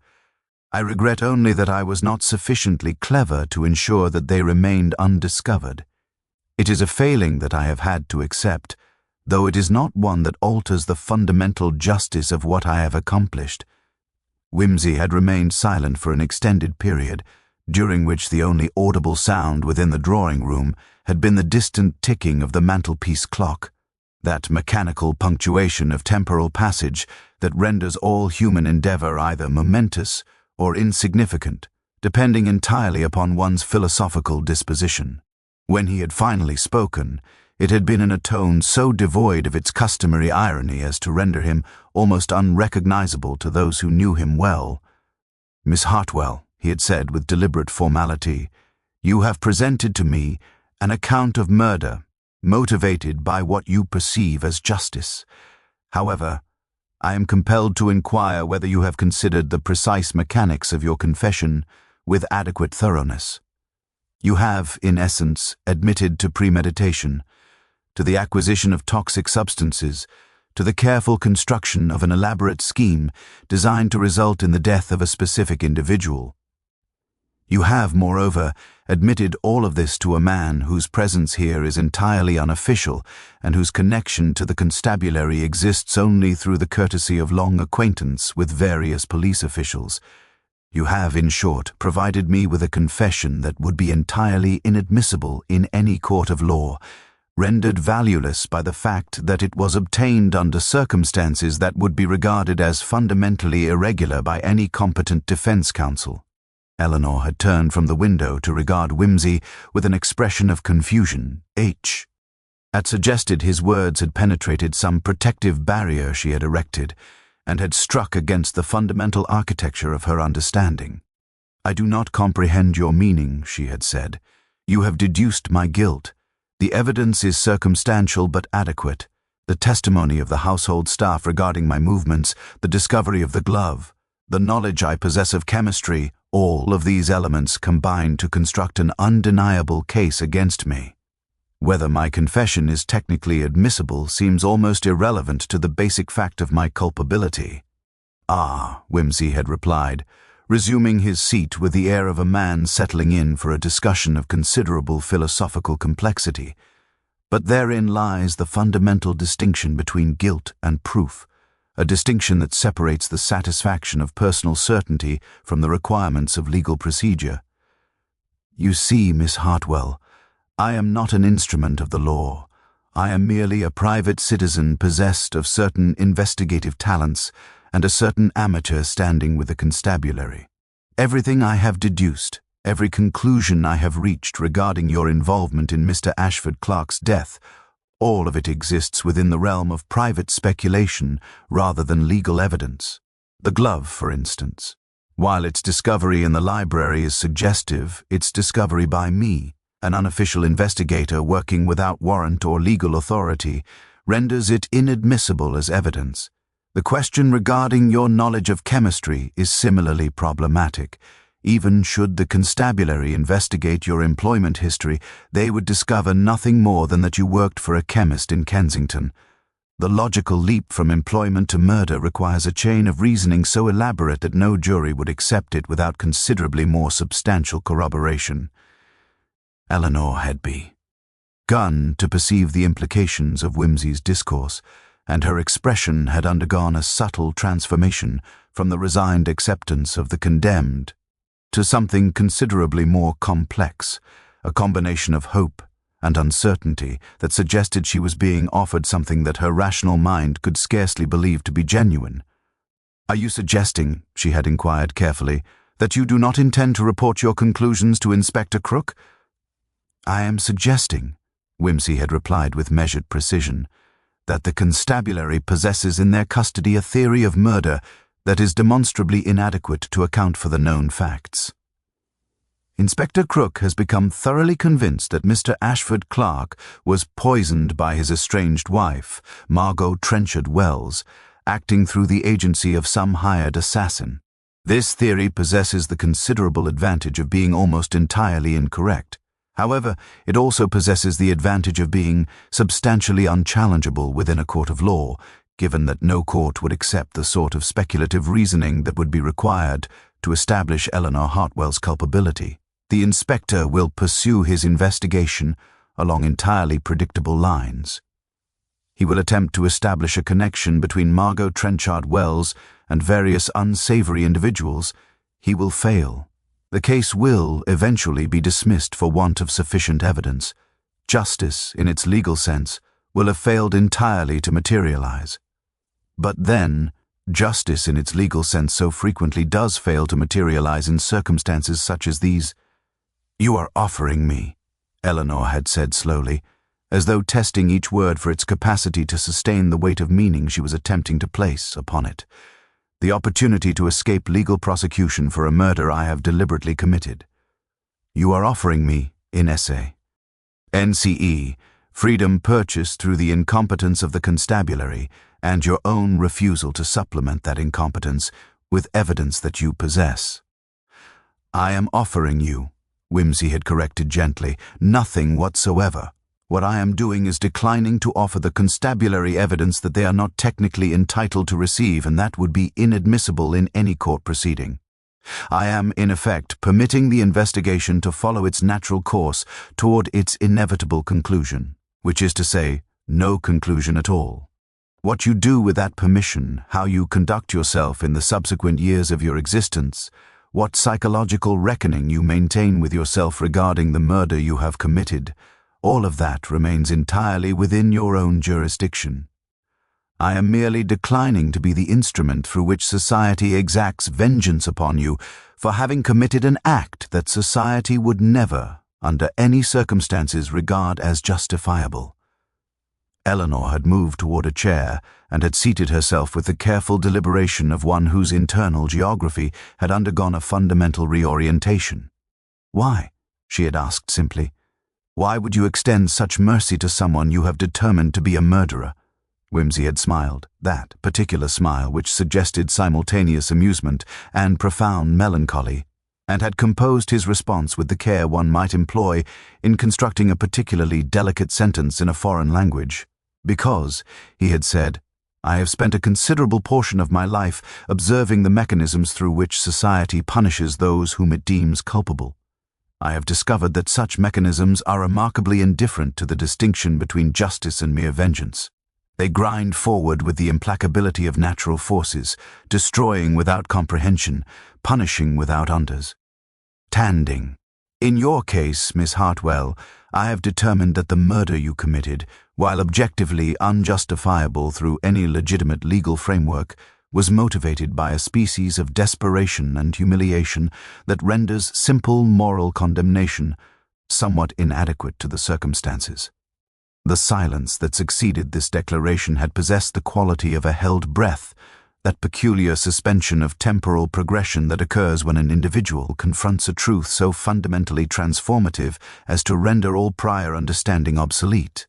I regret only that I was not sufficiently clever to ensure that they remained undiscovered. It is a failing that I have had to accept, though it is not one that alters the fundamental justice of what I have accomplished. Whimsy had remained silent for an extended period, during which the only audible sound within the drawing-room had been the distant ticking of the mantelpiece clock, that mechanical punctuation of temporal passage that renders all human endeavor either momentous or insignificant, depending entirely upon one's philosophical disposition. When he had finally spoken, it had been in a tone so devoid of its customary irony as to render him almost unrecognizable to those who knew him well. "Miss Hartwell," he had said with deliberate formality, "you have presented to me an account of murder, motivated by what you perceive as justice. However, I am compelled to inquire whether you have considered the precise mechanics of your confession with adequate thoroughness. You have, in essence, admitted to premeditation, to the acquisition of toxic substances, to the careful construction of an elaborate scheme designed to result in the death of a specific individual. You have, moreover, admitted all of this to a man whose presence here is entirely unofficial and whose connection to the constabulary exists only through the courtesy of long acquaintance with various police officials. You have, in short, provided me with a confession that would be entirely inadmissible in any court of law, rendered valueless by the fact that it was obtained under circumstances that would be regarded as fundamentally irregular by any competent defense counsel." Eleanor had turned from the window to regard Whimsy with an expression of confusion. H. had suggested his words had penetrated some protective barrier she had erected, and had struck against the fundamental architecture of her understanding. "I do not comprehend your meaning," she had said. "You have deduced my guilt. The evidence is circumstantial but adequate. The testimony of the household staff regarding my movements, the discovery of the glove, the knowledge I possess of chemistry, all of these elements combine to construct an undeniable case against me. Whether my confession is technically admissible seems almost irrelevant to the basic fact of my culpability." "Ah," Whimsy had replied, resuming his seat with the air of a man settling in for a discussion of considerable philosophical complexity. "But therein lies the fundamental distinction between guilt and proof, a distinction that separates the satisfaction of personal certainty from the requirements of legal procedure. You see, Miss Hartwell, I am not an instrument of the law. I am merely a private citizen possessed of certain investigative talents and a certain amateur standing with the constabulary. Everything I have deduced, every conclusion I have reached regarding your involvement in Mr. Ashford Clark's death, all of it exists within the realm of private speculation rather than legal evidence. The glove, for instance. While its discovery in the library is suggestive, its discovery by me, an unofficial investigator working without warrant or legal authority, renders it inadmissible as evidence. The question regarding your knowledge of chemistry is similarly problematic. Even should the constabulary investigate your employment history, they would discover nothing more than that you worked for a chemist in Kensington. The logical leap from employment to murder requires a chain of reasoning so elaborate that no jury would accept it without considerably more substantial corroboration." Eleanor had begun to perceive the implications of Whimsy's discourse, and her expression had undergone a subtle transformation from the resigned acceptance of the condemned to something considerably more complex, a combination of hope and uncertainty that suggested she was being offered something that her rational mind could scarcely believe to be genuine. "Are you suggesting," she had inquired carefully, "that you do not intend to report your conclusions to Inspector Crook?" "I am suggesting," Whimsy had replied with measured precision, "that the constabulary possesses in their custody a theory of murder that is demonstrably inadequate to account for the known facts. Inspector Crook has become thoroughly convinced that Mr. Ashford Clark was poisoned by his estranged wife, Margot Trenchard Wells, acting through the agency of some hired assassin. This theory possesses the considerable advantage of being almost entirely incorrect. However, it also possesses the advantage of being substantially unchallengeable within a court of law, given that no court would accept the sort of speculative reasoning that would be required to establish Eleanor Hartwell's culpability. The inspector will pursue his investigation along entirely predictable lines. He will attempt to establish a connection between Margot Trenchard Wells and various unsavory individuals. He will fail. The case will eventually be dismissed for want of sufficient evidence. Justice, in its legal sense, will have failed entirely to materialize. But then, justice in its legal sense so frequently does fail to materialize in circumstances such as these. "You are offering me," Eleanor had said slowly, as though testing each word for its capacity to sustain the weight of meaning she was attempting to place upon it, "the opportunity to escape legal prosecution for a murder I have deliberately committed. You are offering me, in esse, NCE, freedom purchased through the incompetence of the constabulary and your own refusal to supplement that incompetence with evidence that you possess." "I am offering you," Whimsy had corrected gently, "nothing whatsoever. What I am doing is declining to offer the constabulary evidence that they are not technically entitled to receive, and that would be inadmissible in any court proceeding. I am, in effect, permitting the investigation to follow its natural course toward its inevitable conclusion, which is to say, no conclusion at all. What you do with that permission, how you conduct yourself in the subsequent years of your existence, what psychological reckoning you maintain with yourself regarding the murder you have committed, all of that remains entirely within your own jurisdiction. I am merely declining to be the instrument through which society exacts vengeance upon you for having committed an act that society would never, under any circumstances, regard as justifiable." Eleanor had moved toward a chair and had seated herself with the careful deliberation of one whose internal geography had undergone a fundamental reorientation. "Why?" she had asked simply. "Why would you extend such mercy to someone you have determined to be a murderer?" Whimsy had smiled, that particular smile which suggested simultaneous amusement and profound melancholy, and had composed his response with the care one might employ in constructing a particularly delicate sentence in a foreign language. "Because," he had said, "I have spent a considerable portion of my life observing the mechanisms through which society punishes those whom it deems culpable. I have discovered that such mechanisms are remarkably indifferent to the distinction between justice and mere vengeance. They grind forward with the implacability of natural forces, destroying without comprehension, punishing without understanding. In your case, Miss Hartwell, I have determined that the murder you committed, while objectively unjustifiable through any legitimate legal framework, was motivated by a species of desperation and humiliation that renders simple moral condemnation somewhat inadequate to the circumstances." The silence that succeeded this declaration had possessed the quality of a held breath, that peculiar suspension of temporal progression that occurs when an individual confronts a truth so fundamentally transformative as to render all prior understanding obsolete.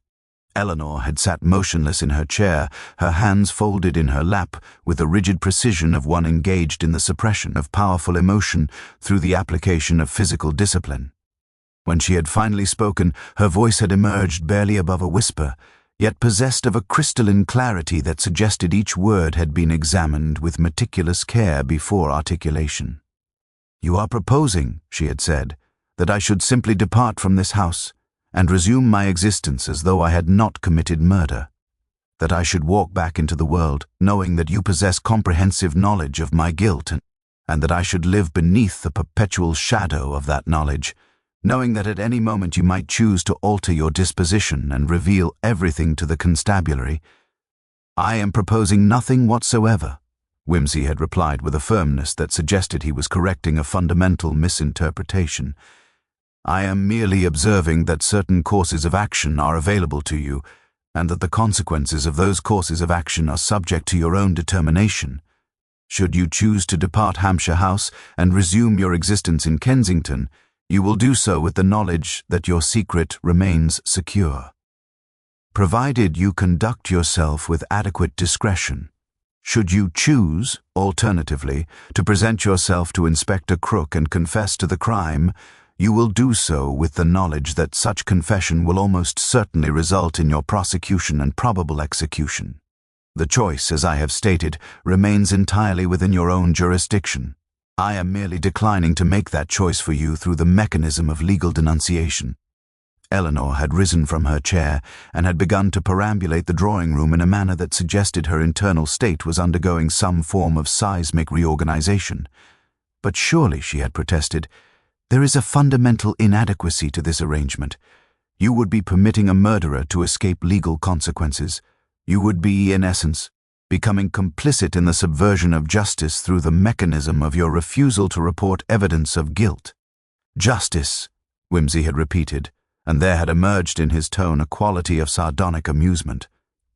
Eleanor had sat motionless in her chair, her hands folded in her lap, with the rigid precision of one engaged in the suppression of powerful emotion through the application of physical discipline. When she had finally spoken, her voice had emerged barely above a whisper, yet possessed of a crystalline clarity that suggested each word had been examined with meticulous care before articulation. "You are proposing," she had said, "that I should simply depart from this house and resume my existence as though I had not committed murder, that I should walk back into the world knowing that you possess comprehensive knowledge of my guilt, and that I should live beneath the perpetual shadow of that knowledge, knowing that at any moment you might choose to alter your disposition and reveal everything to the constabulary." "I am proposing nothing whatsoever," Whimsy had replied with a firmness that suggested he was correcting a fundamental misinterpretation. "I am merely observing that certain courses of action are available to you, and that the consequences of those courses of action are subject to your own determination. Should you choose to depart Hampshire House and resume your existence in Kensington, you will do so with the knowledge that your secret remains secure. Provided you conduct yourself with adequate discretion. Should you choose, alternatively, to present yourself to Inspector Crook and confess to the crime, you will do so with the knowledge that such confession will almost certainly result in your prosecution and probable execution. The choice, as I have stated, remains entirely within your own jurisdiction. I am merely declining to make that choice for you through the mechanism of legal denunciation." Eleanor had risen from her chair and had begun to perambulate the drawing room in a manner that suggested her internal state was undergoing some form of seismic reorganization. "But surely," she had protested, "there is a fundamental inadequacy to this arrangement. You would be permitting a murderer to escape legal consequences. You would be, in essence, becoming complicit in the subversion of justice through the mechanism of your refusal to report evidence of guilt." "Justice," Whimsy had repeated, and there had emerged in his tone a quality of sardonic amusement.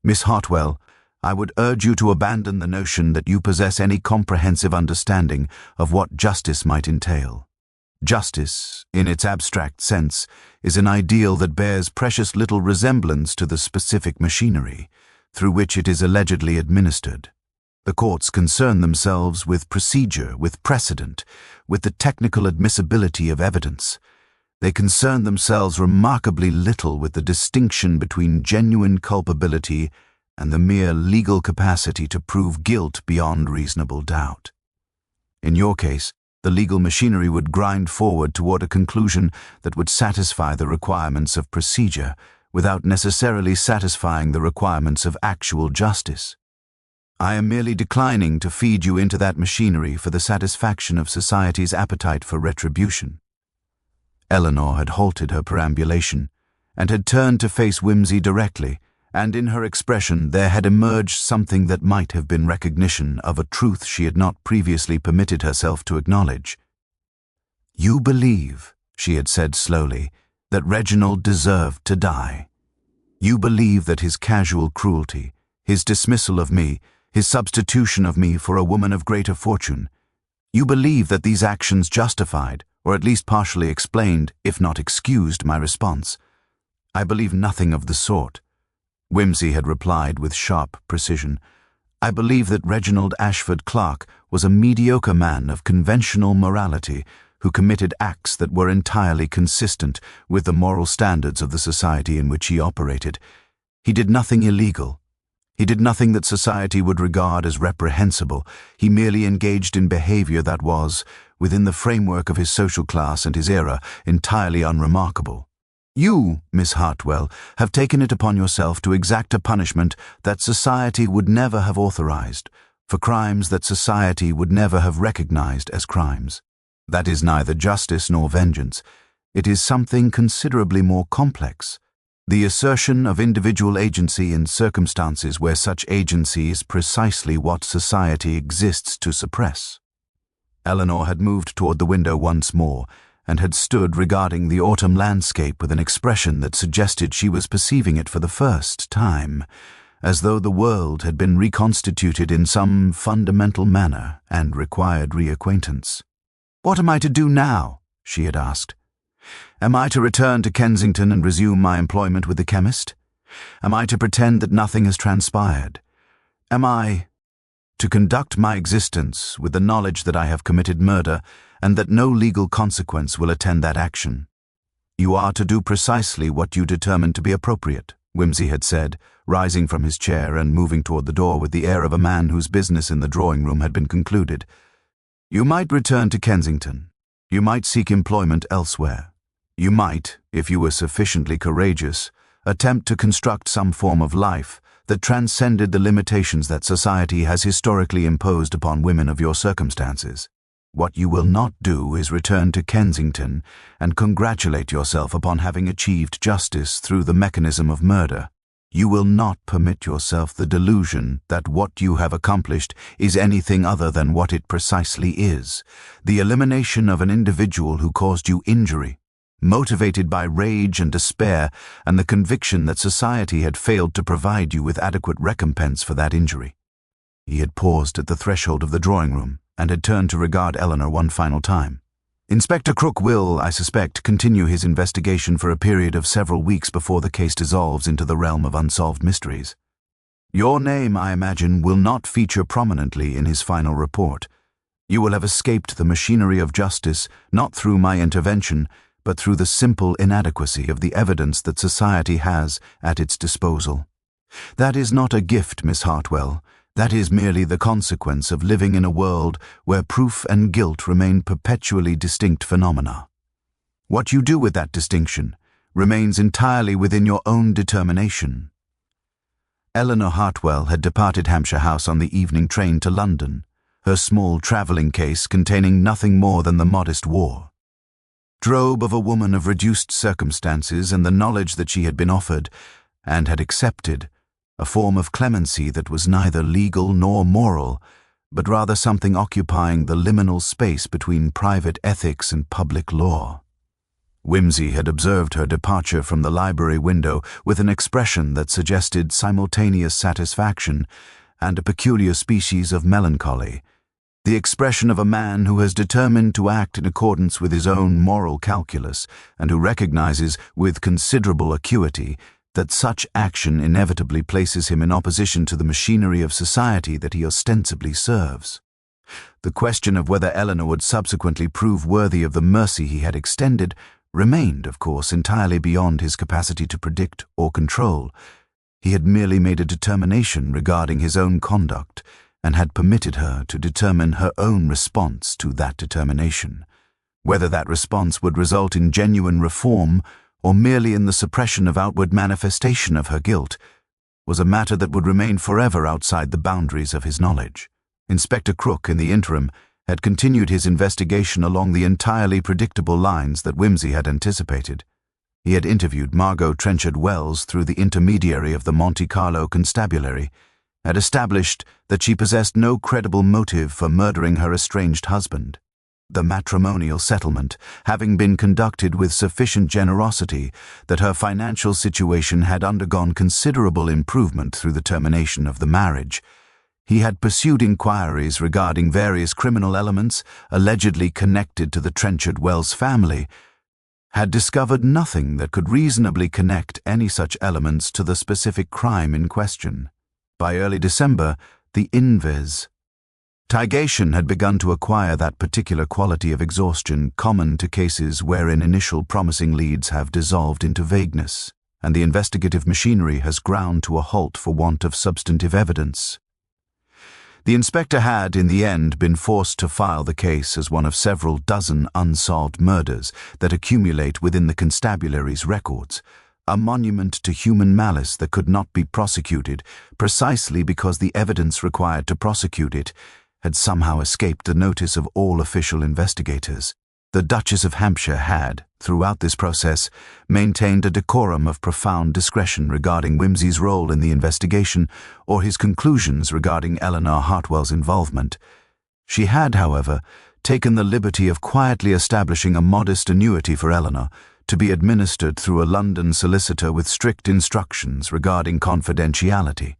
"Miss Hartwell, I would urge you to abandon the notion that you possess any comprehensive understanding of what justice might entail. Justice, in its abstract sense, is an ideal that bears precious little resemblance to the specific machinery through which it is allegedly administered. The courts concern themselves with procedure, with precedent, with the technical admissibility of evidence. They concern themselves remarkably little with the distinction between genuine culpability and the mere legal capacity to prove guilt beyond reasonable doubt. In your case, the legal machinery would grind forward toward a conclusion that would satisfy the requirements of procedure without necessarily satisfying the requirements of actual justice. I am merely declining to feed you into that machinery for the satisfaction of society's appetite for retribution." Eleanor had halted her perambulation and had turned to face Whimsy directly, and in her expression there had emerged something that might have been recognition of a truth she had not previously permitted herself to acknowledge. "You believe," she had said slowly, "that Reginald deserved to die. You believe that his casual cruelty, his dismissal of me, his substitution of me for a woman of greater fortune, you believe that these actions justified, or at least partially explained, if not excused, my response. I believe nothing of the sort," Whimsy had replied with sharp precision. "I believe that Reginald Ashford Clark was a mediocre man of conventional morality who committed acts that were entirely consistent with the moral standards of the society in which he operated. He did nothing illegal. He did nothing that society would regard as reprehensible. He merely engaged in behavior that was, within the framework of his social class and his era, entirely unremarkable. You, Miss Hartwell, have taken it upon yourself to exact a punishment that society would never have authorized, for crimes that society would never have recognized as crimes. That is neither justice nor vengeance. It is something considerably more complex. The assertion of individual agency in circumstances where such agency is precisely what society exists to suppress." Eleanor had moved toward the window once more, and had stood regarding the autumn landscape with an expression that suggested she was perceiving it for the first time, as though the world had been reconstituted in some fundamental manner and required reacquaintance. "What am I to do now?" she had asked. "Am I to return to Kensington and resume my employment with the chemist? Am I to pretend that nothing has transpired? Am I to conduct my existence with the knowledge that I have committed murder and that no legal consequence will attend that action?" "You are to do precisely what you determine to be appropriate," Whimsy had said, rising from his chair and moving toward the door with the air of a man whose business in the drawing-room had been concluded. "You might return to Kensington. You might seek employment elsewhere. You might, if you were sufficiently courageous, attempt to construct some form of life that transcended the limitations that society has historically imposed upon women of your circumstances. What you will not do is return to Kensington and congratulate yourself upon having achieved justice through the mechanism of murder. You will not permit yourself the delusion that what you have accomplished is anything other than what it precisely is, the elimination of an individual who caused you injury, motivated by rage and despair and the conviction that society had failed to provide you with adequate recompense for that injury." He had paused at the threshold of the drawing-room and had turned to regard Eleanor one final time. "Inspector Crook will, I suspect, continue his investigation for a period of several weeks before the case dissolves into the realm of unsolved mysteries. Your name, I imagine, will not feature prominently in his final report. You will have escaped the machinery of justice not through my intervention, but through the simple inadequacy of the evidence that society has at its disposal. That is not a gift, Miss Hartwell. That is merely the consequence of living in a world where proof and guilt remain perpetually distinct phenomena. What you do with that distinction remains entirely within your own determination. Eleanor Hartwell had departed Hampshire House on the evening train to London, her small travelling case containing nothing more than the modest wardrobe of a woman of reduced circumstances and the knowledge that she had been offered, and had accepted, a form of clemency that was neither legal nor moral, but rather something occupying the liminal space between private ethics and public law. Whimsy had observed her departure from the library window with an expression that suggested simultaneous satisfaction and a peculiar species of melancholy, the expression of a man who has determined to act in accordance with his own moral calculus and who recognizes with considerable acuity that such action inevitably places him in opposition to the machinery of society that he ostensibly serves. The question of whether Eleanor would subsequently prove worthy of the mercy he had extended remained, of course, entirely beyond his capacity to predict or control. He had merely made a determination regarding his own conduct and had permitted her to determine her own response to that determination. Whether that response would result in genuine reform or merely in the suppression of outward manifestation of her guilt was a matter that would remain forever outside the boundaries of his knowledge. Inspector Crook, in the interim, had continued his investigation along the entirely predictable lines that Whimsy had anticipated. He had interviewed Margot Trenchard-Wells through the intermediary of the Monte Carlo constabulary, had established that she possessed no credible motive for murdering her estranged husband, the matrimonial settlement having been conducted with sufficient generosity that her financial situation had undergone considerable improvement through the termination of the marriage. He had pursued inquiries regarding various criminal elements allegedly connected to the Trenchard-Wells family, had discovered nothing that could reasonably connect any such elements to the specific crime in question. By early December, the investigation had begun to acquire that particular quality of exhaustion common to cases wherein initial promising leads have dissolved into vagueness, and the investigative machinery has ground to a halt for want of substantive evidence. The inspector had, in the end, been forced to file the case as one of several dozen unsolved murders that accumulate within the constabulary's records, a monument to human malice that could not be prosecuted precisely because the evidence required to prosecute it had somehow escaped the notice of all official investigators. The Duchess of Hampshire had, throughout this process, maintained a decorum of profound discretion regarding Whimsy's role in the investigation or his conclusions regarding Eleanor Hartwell's involvement. She had, however, taken the liberty of quietly establishing a modest annuity for Eleanor, to be administered through a London solicitor with strict instructions regarding confidentiality.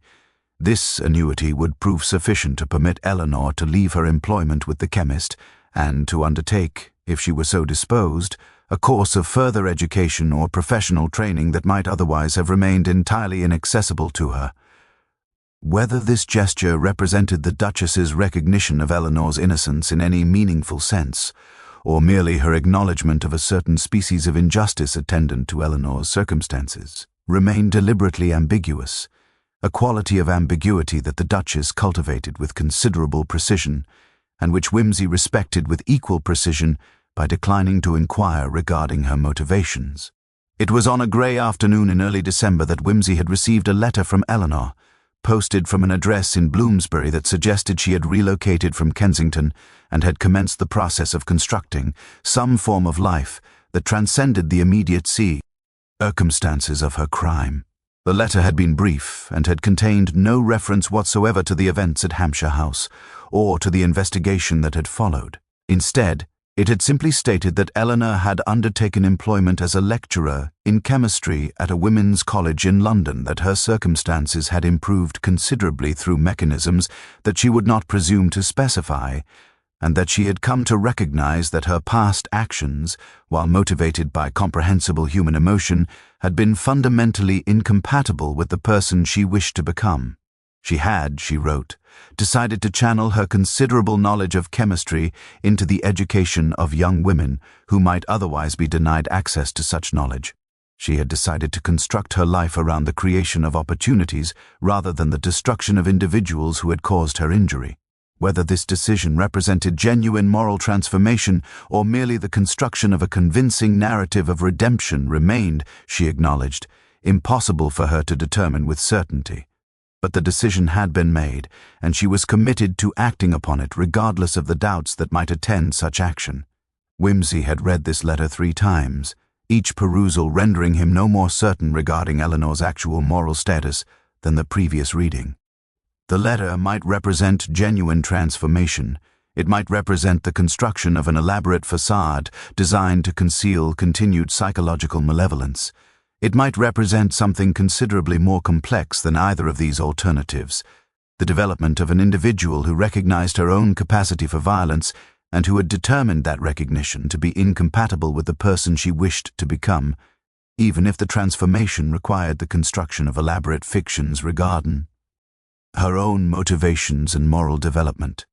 This annuity would prove sufficient to permit Eleanor to leave her employment with the chemist and to undertake, if she were so disposed, a course of further education or professional training that might otherwise have remained entirely inaccessible to her. Whether this gesture represented the Duchess's recognition of Eleanor's innocence in any meaningful sense, or merely her acknowledgement of a certain species of injustice attendant to Eleanor's circumstances, remained deliberately ambiguous, a quality of ambiguity that the Duchess cultivated with considerable precision, and which Whimsy respected with equal precision by declining to inquire regarding her motivations. It was on a grey afternoon in early December that Whimsy had received a letter from Eleanor, posted from an address in Bloomsbury that suggested she had relocated from Kensington and had commenced the process of constructing some form of life that transcended the immediate circumstances of her crime. The letter had been brief and had contained no reference whatsoever to the events at Hampshire House or to the investigation that had followed. Instead, it had simply stated that Eleanor had undertaken employment as a lecturer in chemistry at a women's college in London, that her circumstances had improved considerably through mechanisms that she would not presume to specify, and that she had come to recognize that her past actions, while motivated by comprehensible human emotion, had been fundamentally incompatible with the person she wished to become. She had, she wrote, decided to channel her considerable knowledge of chemistry into the education of young women who might otherwise be denied access to such knowledge. She had decided to construct her life around the creation of opportunities rather than the destruction of individuals who had caused her injury. Whether this decision represented genuine moral transformation or merely the construction of a convincing narrative of redemption remained, she acknowledged, impossible for her to determine with certainty. But the decision had been made, and she was committed to acting upon it regardless of the doubts that might attend such action. Wimsey had read this letter 3 times, each perusal rendering him no more certain regarding Eleanor's actual moral status than the previous reading. The letter might represent genuine transformation. It might represent the construction of an elaborate facade designed to conceal continued psychological malevolence. It might represent something considerably more complex than either of these alternatives, the development of an individual who recognized her own capacity for violence and who had determined that recognition to be incompatible with the person she wished to become, even if the transformation required the construction of elaborate fictions regarding her own motivations and moral development.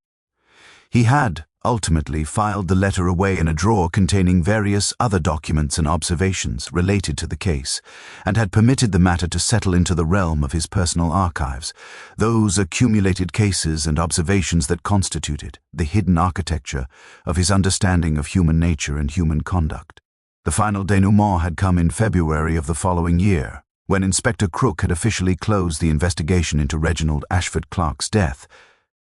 He had, ultimately, filed the letter away in a drawer containing various other documents and observations related to the case, and had permitted the matter to settle into the realm of his personal archives, those accumulated cases and observations that constituted the hidden architecture of his understanding of human nature and human conduct. The final denouement had come in February of the following year, when Inspector Crook had officially closed the investigation into Reginald Ashford Clark's death,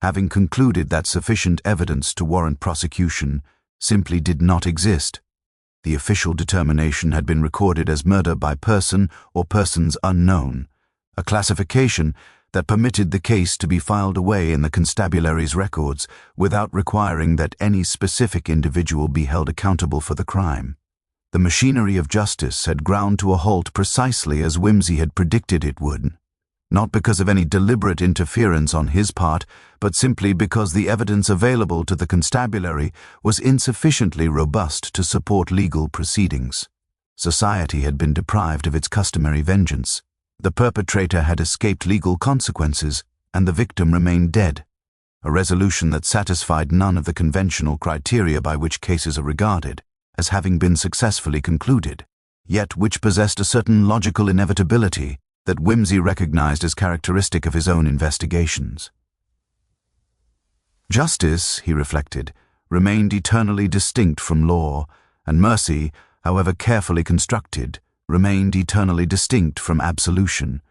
having concluded that sufficient evidence to warrant prosecution simply did not exist. The official determination had been recorded as murder by person or persons unknown, a classification that permitted the case to be filed away in the constabulary's records without requiring that any specific individual be held accountable for the crime. The machinery of justice had ground to a halt precisely as Wimsey had predicted it would, not because of any deliberate interference on his part, but simply because the evidence available to the constabulary was insufficiently robust to support legal proceedings. Society had been deprived of its customary vengeance. The perpetrator had escaped legal consequences, and the victim remained dead, a resolution that satisfied none of the conventional criteria by which cases are regarded as having been successfully concluded, yet which possessed a certain logical inevitability that Wimsey recognized as characteristic of his own investigations. Justice, he reflected, remained eternally distinct from law, and mercy, however carefully constructed, remained eternally distinct from absolution.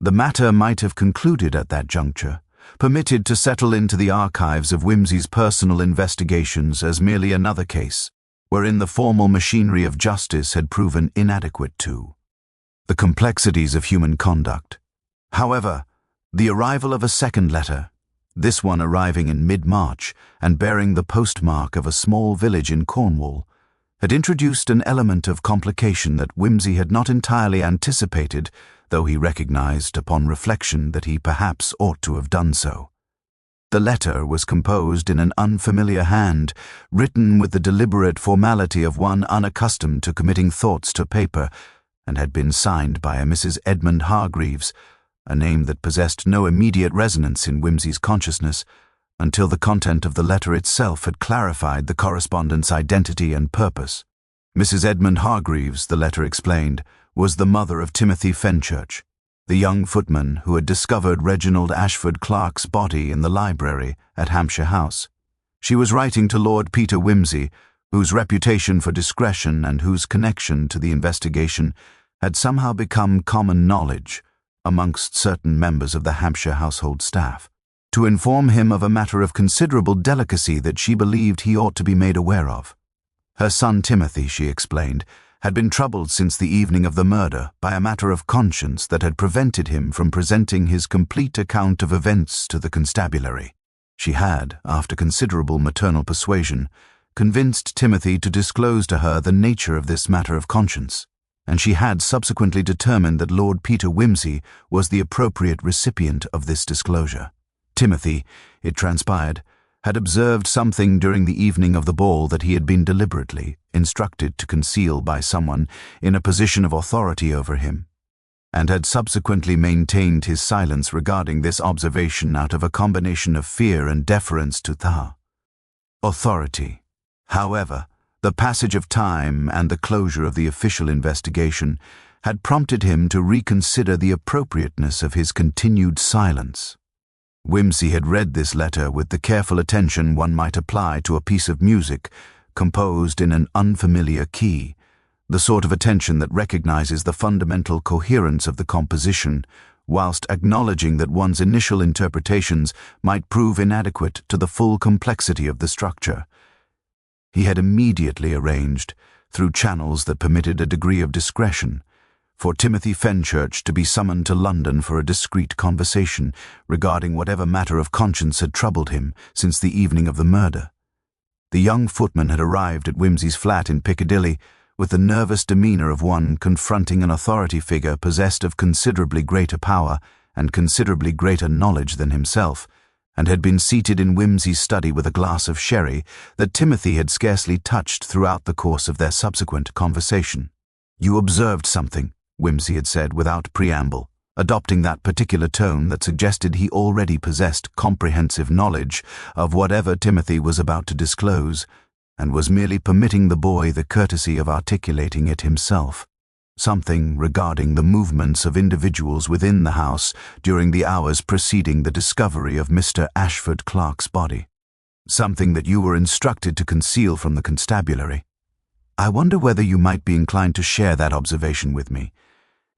The matter might have concluded at that juncture, permitted to settle into the archives of Wimsey's personal investigations as merely another case, wherein the formal machinery of justice had proven inadequate to the complexities of human conduct. However, the arrival of a second letter, this one arriving in mid-March and bearing the postmark of a small village in Cornwall, had introduced an element of complication that Wimsey had not entirely anticipated, though he recognized upon reflection that he perhaps ought to have done so. The letter was composed in an unfamiliar hand, written with the deliberate formality of one unaccustomed to committing thoughts to paper, and had been signed by a Mrs. Edmund Hargreaves, a name that possessed no immediate resonance in Wimsey's consciousness, until the content of the letter itself had clarified the correspondent's identity and purpose. Mrs. Edmund Hargreaves, the letter explained, was the mother of Timothy Fenchurch, the young footman who had discovered Reginald Ashford Clark's body in the library at Hampshire House. She was writing to Lord Peter Wimsey, whose reputation for discretion and whose connection to the investigation had somehow become common knowledge amongst certain members of the Hampshire household staff, to inform him of a matter of considerable delicacy that she believed he ought to be made aware of. Her son Timothy, she explained, had been troubled since the evening of the murder by a matter of conscience that had prevented him from presenting his complete account of events to the constabulary. She had, after considerable maternal persuasion, convinced Timothy to disclose to her the nature of this matter of conscience, and she had subsequently determined that Lord Peter Wimsey was the appropriate recipient of this disclosure. Timothy, it transpired, had observed something during the evening of the ball that he had been deliberately instructed to conceal by someone in a position of authority over him, and had subsequently maintained his silence regarding this observation out of a combination of fear and deference to the authority. However, The passage of time and the closure of the official investigation had prompted him to reconsider the appropriateness of his continued silence. Whimsy had read this letter with the careful attention one might apply to a piece of music composed in an unfamiliar key, the sort of attention that recognizes the fundamental coherence of the composition, whilst acknowledging that one's initial interpretations might prove inadequate to the full complexity of the structure. He had immediately arranged, through channels that permitted a degree of discretion, for Timothy Fenchurch to be summoned to London for a discreet conversation regarding whatever matter of conscience had troubled him since the evening of the murder. The young footman had arrived at Whimsy's flat in Piccadilly with the nervous demeanour of one confronting an authority figure possessed of considerably greater power and considerably greater knowledge than himself, and had been seated in Whimsy's study with a glass of sherry that Timothy had scarcely touched throughout the course of their subsequent conversation. "You observed something," Whimsy had said without preamble, adopting that particular tone that suggested he already possessed comprehensive knowledge of whatever Timothy was about to disclose, and was merely permitting the boy the courtesy of articulating it himself. "Something regarding the movements of individuals within the house during the hours preceding the discovery of Mr. Ashford Clark's body. Something that you were instructed to conceal from the constabulary. I wonder whether you might be inclined to share that observation with me,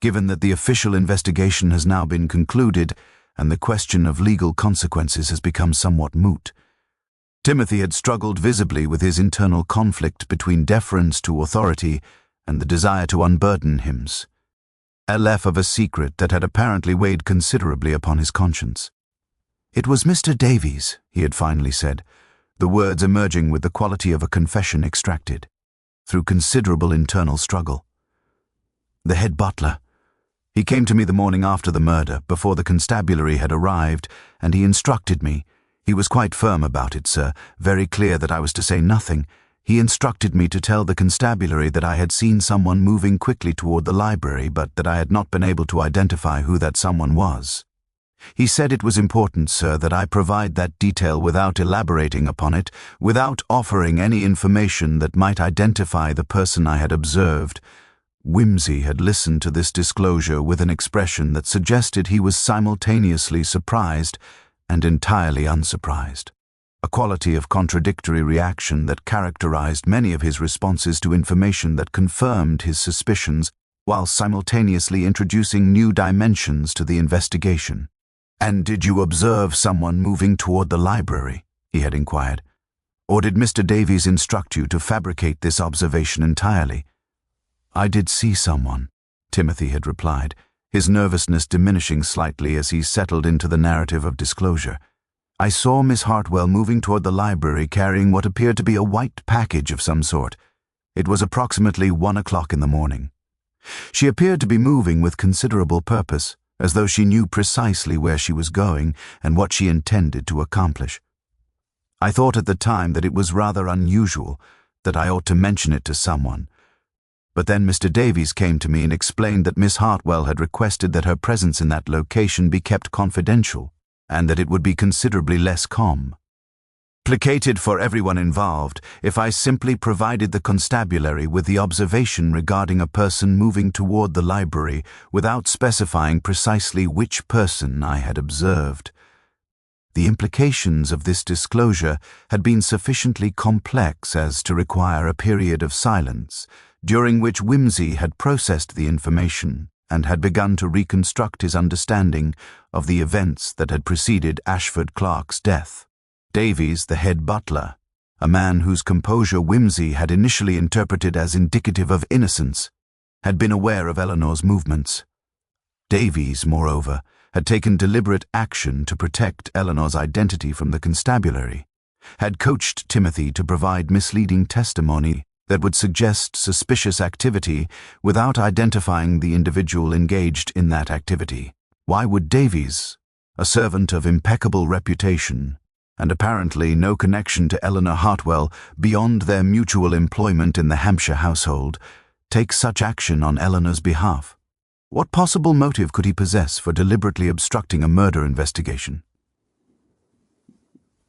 given that the official investigation has now been concluded and the question of legal consequences has become somewhat moot." Timothy had struggled visibly with his internal conflict between deference to authority and the desire to unburden him, of a secret that had apparently weighed considerably upon his conscience. "It was Mr. Davies," he had finally said, the words emerging with the quality of a confession extracted, through considerable internal struggle. "The head butler. He came to me the morning after the murder, before the constabulary had arrived, and he instructed me. He was quite firm about it, sir, very clear that I was to say nothing. He instructed me to tell the constabulary that I had seen someone moving quickly toward the library, but that I had not been able to identify who that someone was. He said it was important, sir, that I provide that detail without elaborating upon it, without offering any information that might identify the person I had observed." Whimsy had listened to this disclosure with an expression that suggested he was simultaneously surprised and entirely unsurprised, a quality of contradictory reaction that characterized many of his responses to information that confirmed his suspicions while simultaneously introducing new dimensions to the investigation. "And did you observe someone moving toward the library?" he had inquired. "Or did Mr. Davies instruct you to fabricate this observation entirely?" "I did see someone," Timothy had replied, his nervousness diminishing slightly as he settled into the narrative of disclosure. "I saw Miss Hartwell moving toward the library carrying what appeared to be a white package of some sort. It was approximately 1 o'clock in the morning. She appeared to be moving with considerable purpose, as though she knew precisely where she was going and what she intended to accomplish. I thought at the time that it was rather unusual, that I ought to mention it to someone. But then Mr. Davies came to me and explained that Miss Hartwell had requested that her presence in that location be kept confidential, and that it would be considerably less complicated for everyone involved if I simply provided the constabulary with the observation regarding a person moving toward the library without specifying precisely which person I had observed. The implications of this disclosure had been sufficiently complex as to require a period of silence, during which Whimsy had processed the information and had begun to reconstruct his understanding of the events that had preceded Ashford Clark's death. Davies, the head butler, a man whose composure Whimsy had initially interpreted as indicative of innocence, had been aware of Eleanor's movements. Davies, moreover, had taken deliberate action to protect Eleanor's identity from the constabulary, had coached Timothy to provide misleading testimony that would suggest suspicious activity without identifying the individual engaged in that activity. Why would Davies, a servant of impeccable reputation, and apparently no connection to Eleanor Hartwell beyond their mutual employment in the Hampshire household, take such action on Eleanor's behalf? What possible motive could he possess for deliberately obstructing a murder investigation?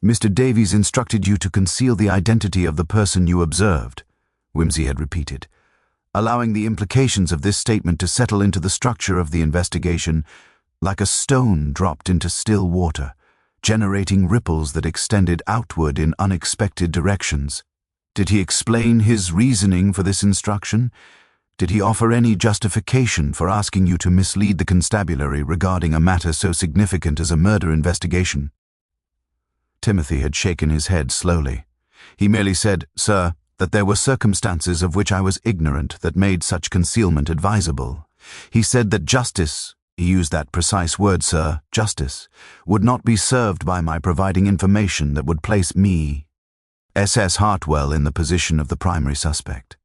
"Mr. Davies instructed you to conceal the identity of the person you observed," Whimsy had repeated, allowing the implications of this statement to settle into the structure of the investigation like a stone dropped into still water, generating ripples that extended outward in unexpected directions. Did he explain his reasoning for this instruction? Did he offer any justification for asking you to mislead the constabulary regarding a matter so significant as a murder investigation? Timothy had shaken his head slowly. He merely said, "Sir, that there were circumstances of which I was ignorant that made such concealment advisable. He said that justice, he used that precise word, sir, justice, would not be served by my providing information that would place me, S.S. Hartwell, in the position of the primary suspect.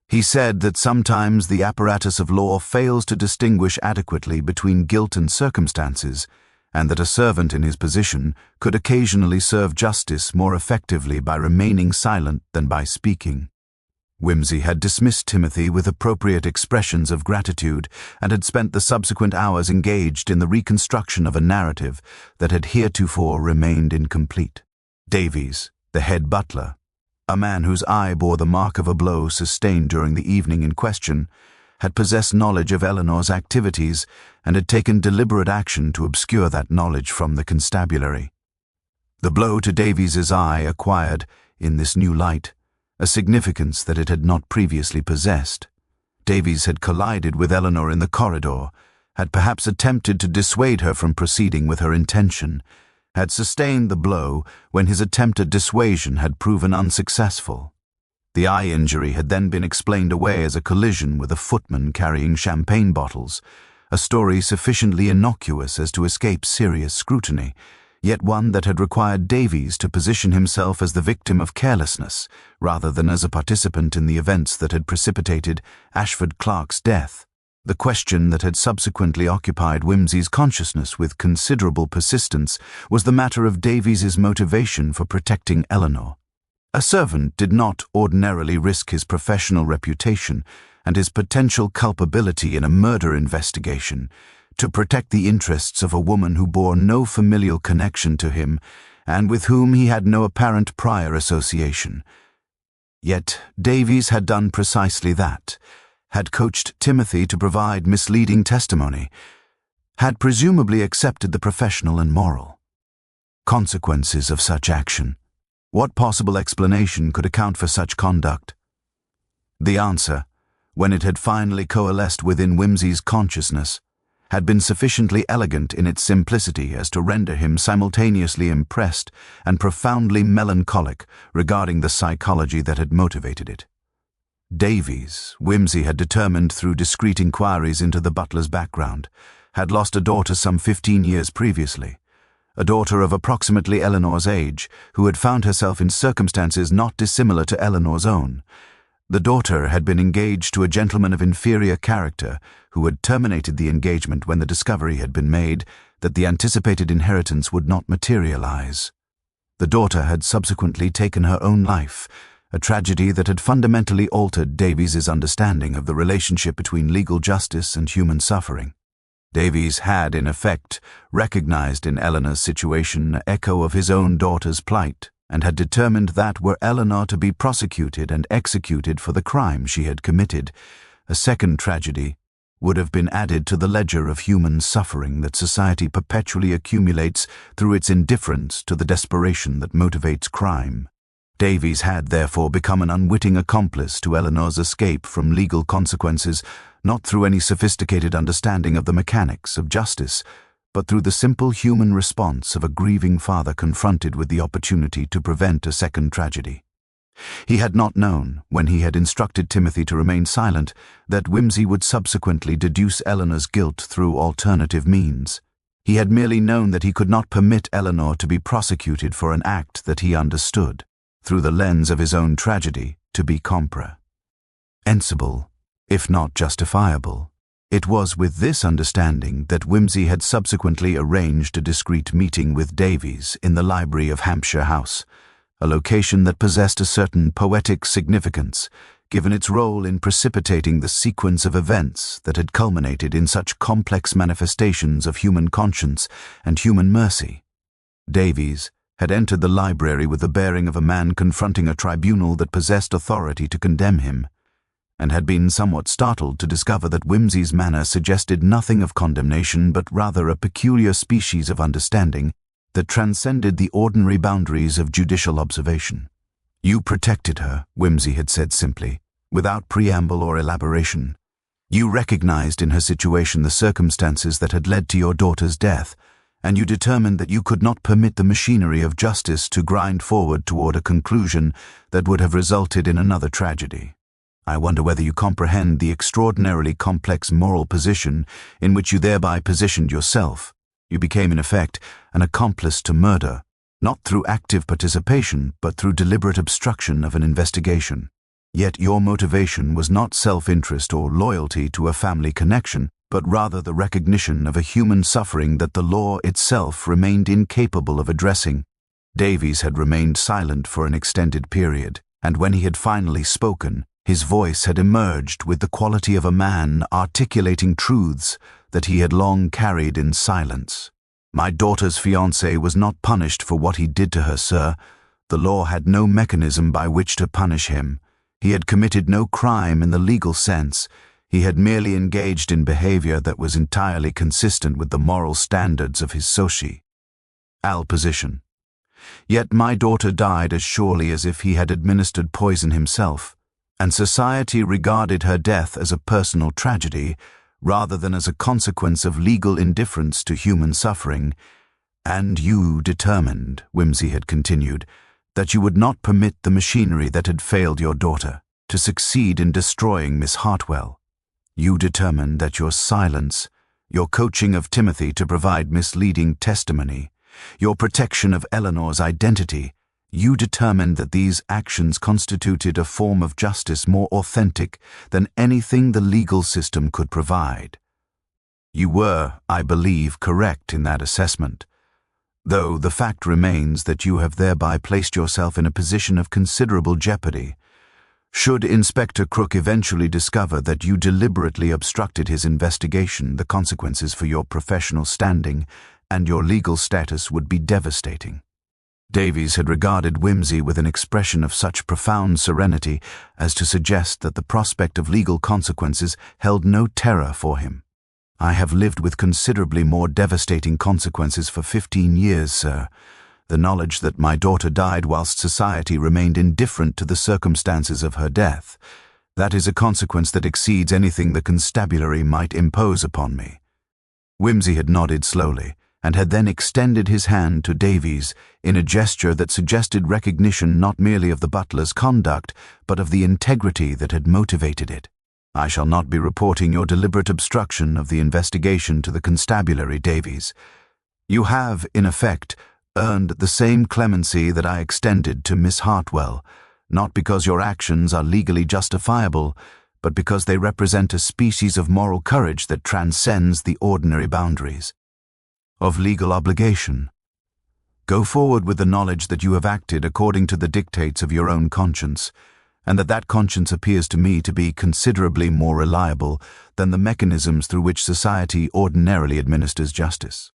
He said that sometimes the apparatus of law fails to distinguish adequately between guilt and circumstances, and that a servant in his position could occasionally serve justice more effectively by remaining silent than by speaking." Whimsy had dismissed Timothy with appropriate expressions of gratitude and had spent the subsequent hours engaged in the reconstruction of a narrative that had heretofore remained incomplete. Davies, the head butler, a man whose eye bore the mark of a blow sustained during the evening in question, had possessed knowledge of Eleanor's activities and had taken deliberate action to obscure that knowledge from the constabulary. The blow to Davies's eye acquired, in this new light, a significance that it had not previously possessed. Davies had collided with Eleanor in the corridor, had perhaps attempted to dissuade her from proceeding with her intention, had sustained the blow when his attempt at dissuasion had proven unsuccessful. The eye injury had then been explained away as a collision with a footman carrying champagne bottles, a story sufficiently innocuous as to escape serious scrutiny, yet one that had required Davies to position himself as the victim of carelessness rather than as a participant in the events that had precipitated Ashford Clark's death. The question that had subsequently occupied Whimsy's consciousness with considerable persistence was the matter of Davies's motivation for protecting Eleanor. A servant did not ordinarily risk his professional reputation and his potential culpability in a murder investigation to protect the interests of a woman who bore no familial connection to him and with whom he had no apparent prior association. Yet Davies had done precisely that, had coached Timothy to provide misleading testimony, had presumably accepted the professional and moral consequences of such action. What possible explanation could account for such conduct? The answer, when it had finally coalesced within Whimsy's consciousness, had been sufficiently elegant in its simplicity as to render him simultaneously impressed and profoundly melancholic regarding the psychology that had motivated it. Davies, Whimsy had determined through discreet inquiries into the butler's background, had lost a daughter some 15 years previously, a daughter of approximately Eleanor's age, who had found herself in circumstances not dissimilar to Eleanor's own. The daughter had been engaged to a gentleman of inferior character who had terminated the engagement when the discovery had been made that the anticipated inheritance would not materialize. The daughter had subsequently taken her own life, a tragedy that had fundamentally altered Davies's understanding of the relationship between legal justice and human suffering. Davies had, in effect, recognized in Eleanor's situation an echo of his own daughter's plight, and had determined that were Eleanor to be prosecuted and executed for the crime she had committed, a second tragedy would have been added to the ledger of human suffering that society perpetually accumulates through its indifference to the desperation that motivates crime. Davies had therefore become an unwitting accomplice to Eleanor's escape from legal consequences, not through any sophisticated understanding of the mechanics of justice, but through the simple human response of a grieving father confronted with the opportunity to prevent a second tragedy. He had not known, when he had instructed Timothy to remain silent, that Whimsy would subsequently deduce Eleanor's guilt through alternative means. He had merely known that he could not permit Eleanor to be prosecuted for an act that he understood, through the lens of his own tragedy, to be comprehensible, if not justifiable. It was with this understanding that Whimsy had subsequently arranged a discreet meeting with Davies in the library of Hampshire House, a location that possessed a certain poetic significance, given its role in precipitating the sequence of events that had culminated in such complex manifestations of human conscience and human mercy. Davies had entered the library with the bearing of a man confronting a tribunal that possessed authority to condemn him, and had been somewhat startled to discover that Whimsy's manner suggested nothing of condemnation but rather a peculiar species of understanding that transcended the ordinary boundaries of judicial observation. "You protected her," Whimsy had said simply, without preamble or elaboration. "You recognized in her situation the circumstances that had led to your daughter's death, and you determined that you could not permit the machinery of justice to grind forward toward a conclusion that would have resulted in another tragedy. I wonder whether you comprehend the extraordinarily complex moral position in which you thereby positioned yourself. You became, in effect, an accomplice to murder, not through active participation, but through deliberate obstruction of an investigation. Yet your motivation was not self-interest or loyalty to a family connection, but rather the recognition of a human suffering that the law itself remained incapable of addressing." Davies had remained silent for an extended period, and when he had finally spoken, his voice had emerged with the quality of a man articulating truths that he had long carried in silence. "My daughter's fiancé was not punished for what he did to her, sir. The law had no mechanism by which to punish him. He had committed no crime in the legal sense. He had merely engaged in behavior that was entirely consistent with the moral standards of his position. Yet my daughter died as surely as if he had administered poison himself, and society regarded her death as a personal tragedy rather than as a consequence of legal indifference to human suffering. And you determined," Whimsy had continued, "that you would not permit the machinery that had failed your daughter to succeed in destroying Miss Hartwell. You determined that your silence, your coaching of Timothy to provide misleading testimony, your protection of Eleanor's identity, you determined that these actions constituted a form of justice more authentic than anything the legal system could provide. You were, I believe, correct in that assessment, though the fact remains that you have thereby placed yourself in a position of considerable jeopardy. Should Inspector Crook eventually discover that you deliberately obstructed his investigation, the consequences for your professional standing and your legal status would be devastating." Davies had regarded Whimsy with an expression of such profound serenity as to suggest that the prospect of legal consequences held no terror for him. "I have lived with considerably more devastating consequences for 15 years, sir. The knowledge that my daughter died whilst society remained indifferent to the circumstances of her death, that is a consequence that exceeds anything the constabulary might impose upon me." Whimsy had nodded slowly, and had then extended his hand to Davies in a gesture that suggested recognition not merely of the butler's conduct, but of the integrity that had motivated it. "I shall not be reporting your deliberate obstruction of the investigation to the constabulary, Davies. You have, in effect, earned the same clemency that I extended to Miss Hartwell, not because your actions are legally justifiable, but because they represent a species of moral courage that transcends the ordinary boundaries of legal obligation. Go forward with the knowledge that you have acted according to the dictates of your own conscience, and that conscience appears to me to be considerably more reliable than the mechanisms through which society ordinarily administers justice."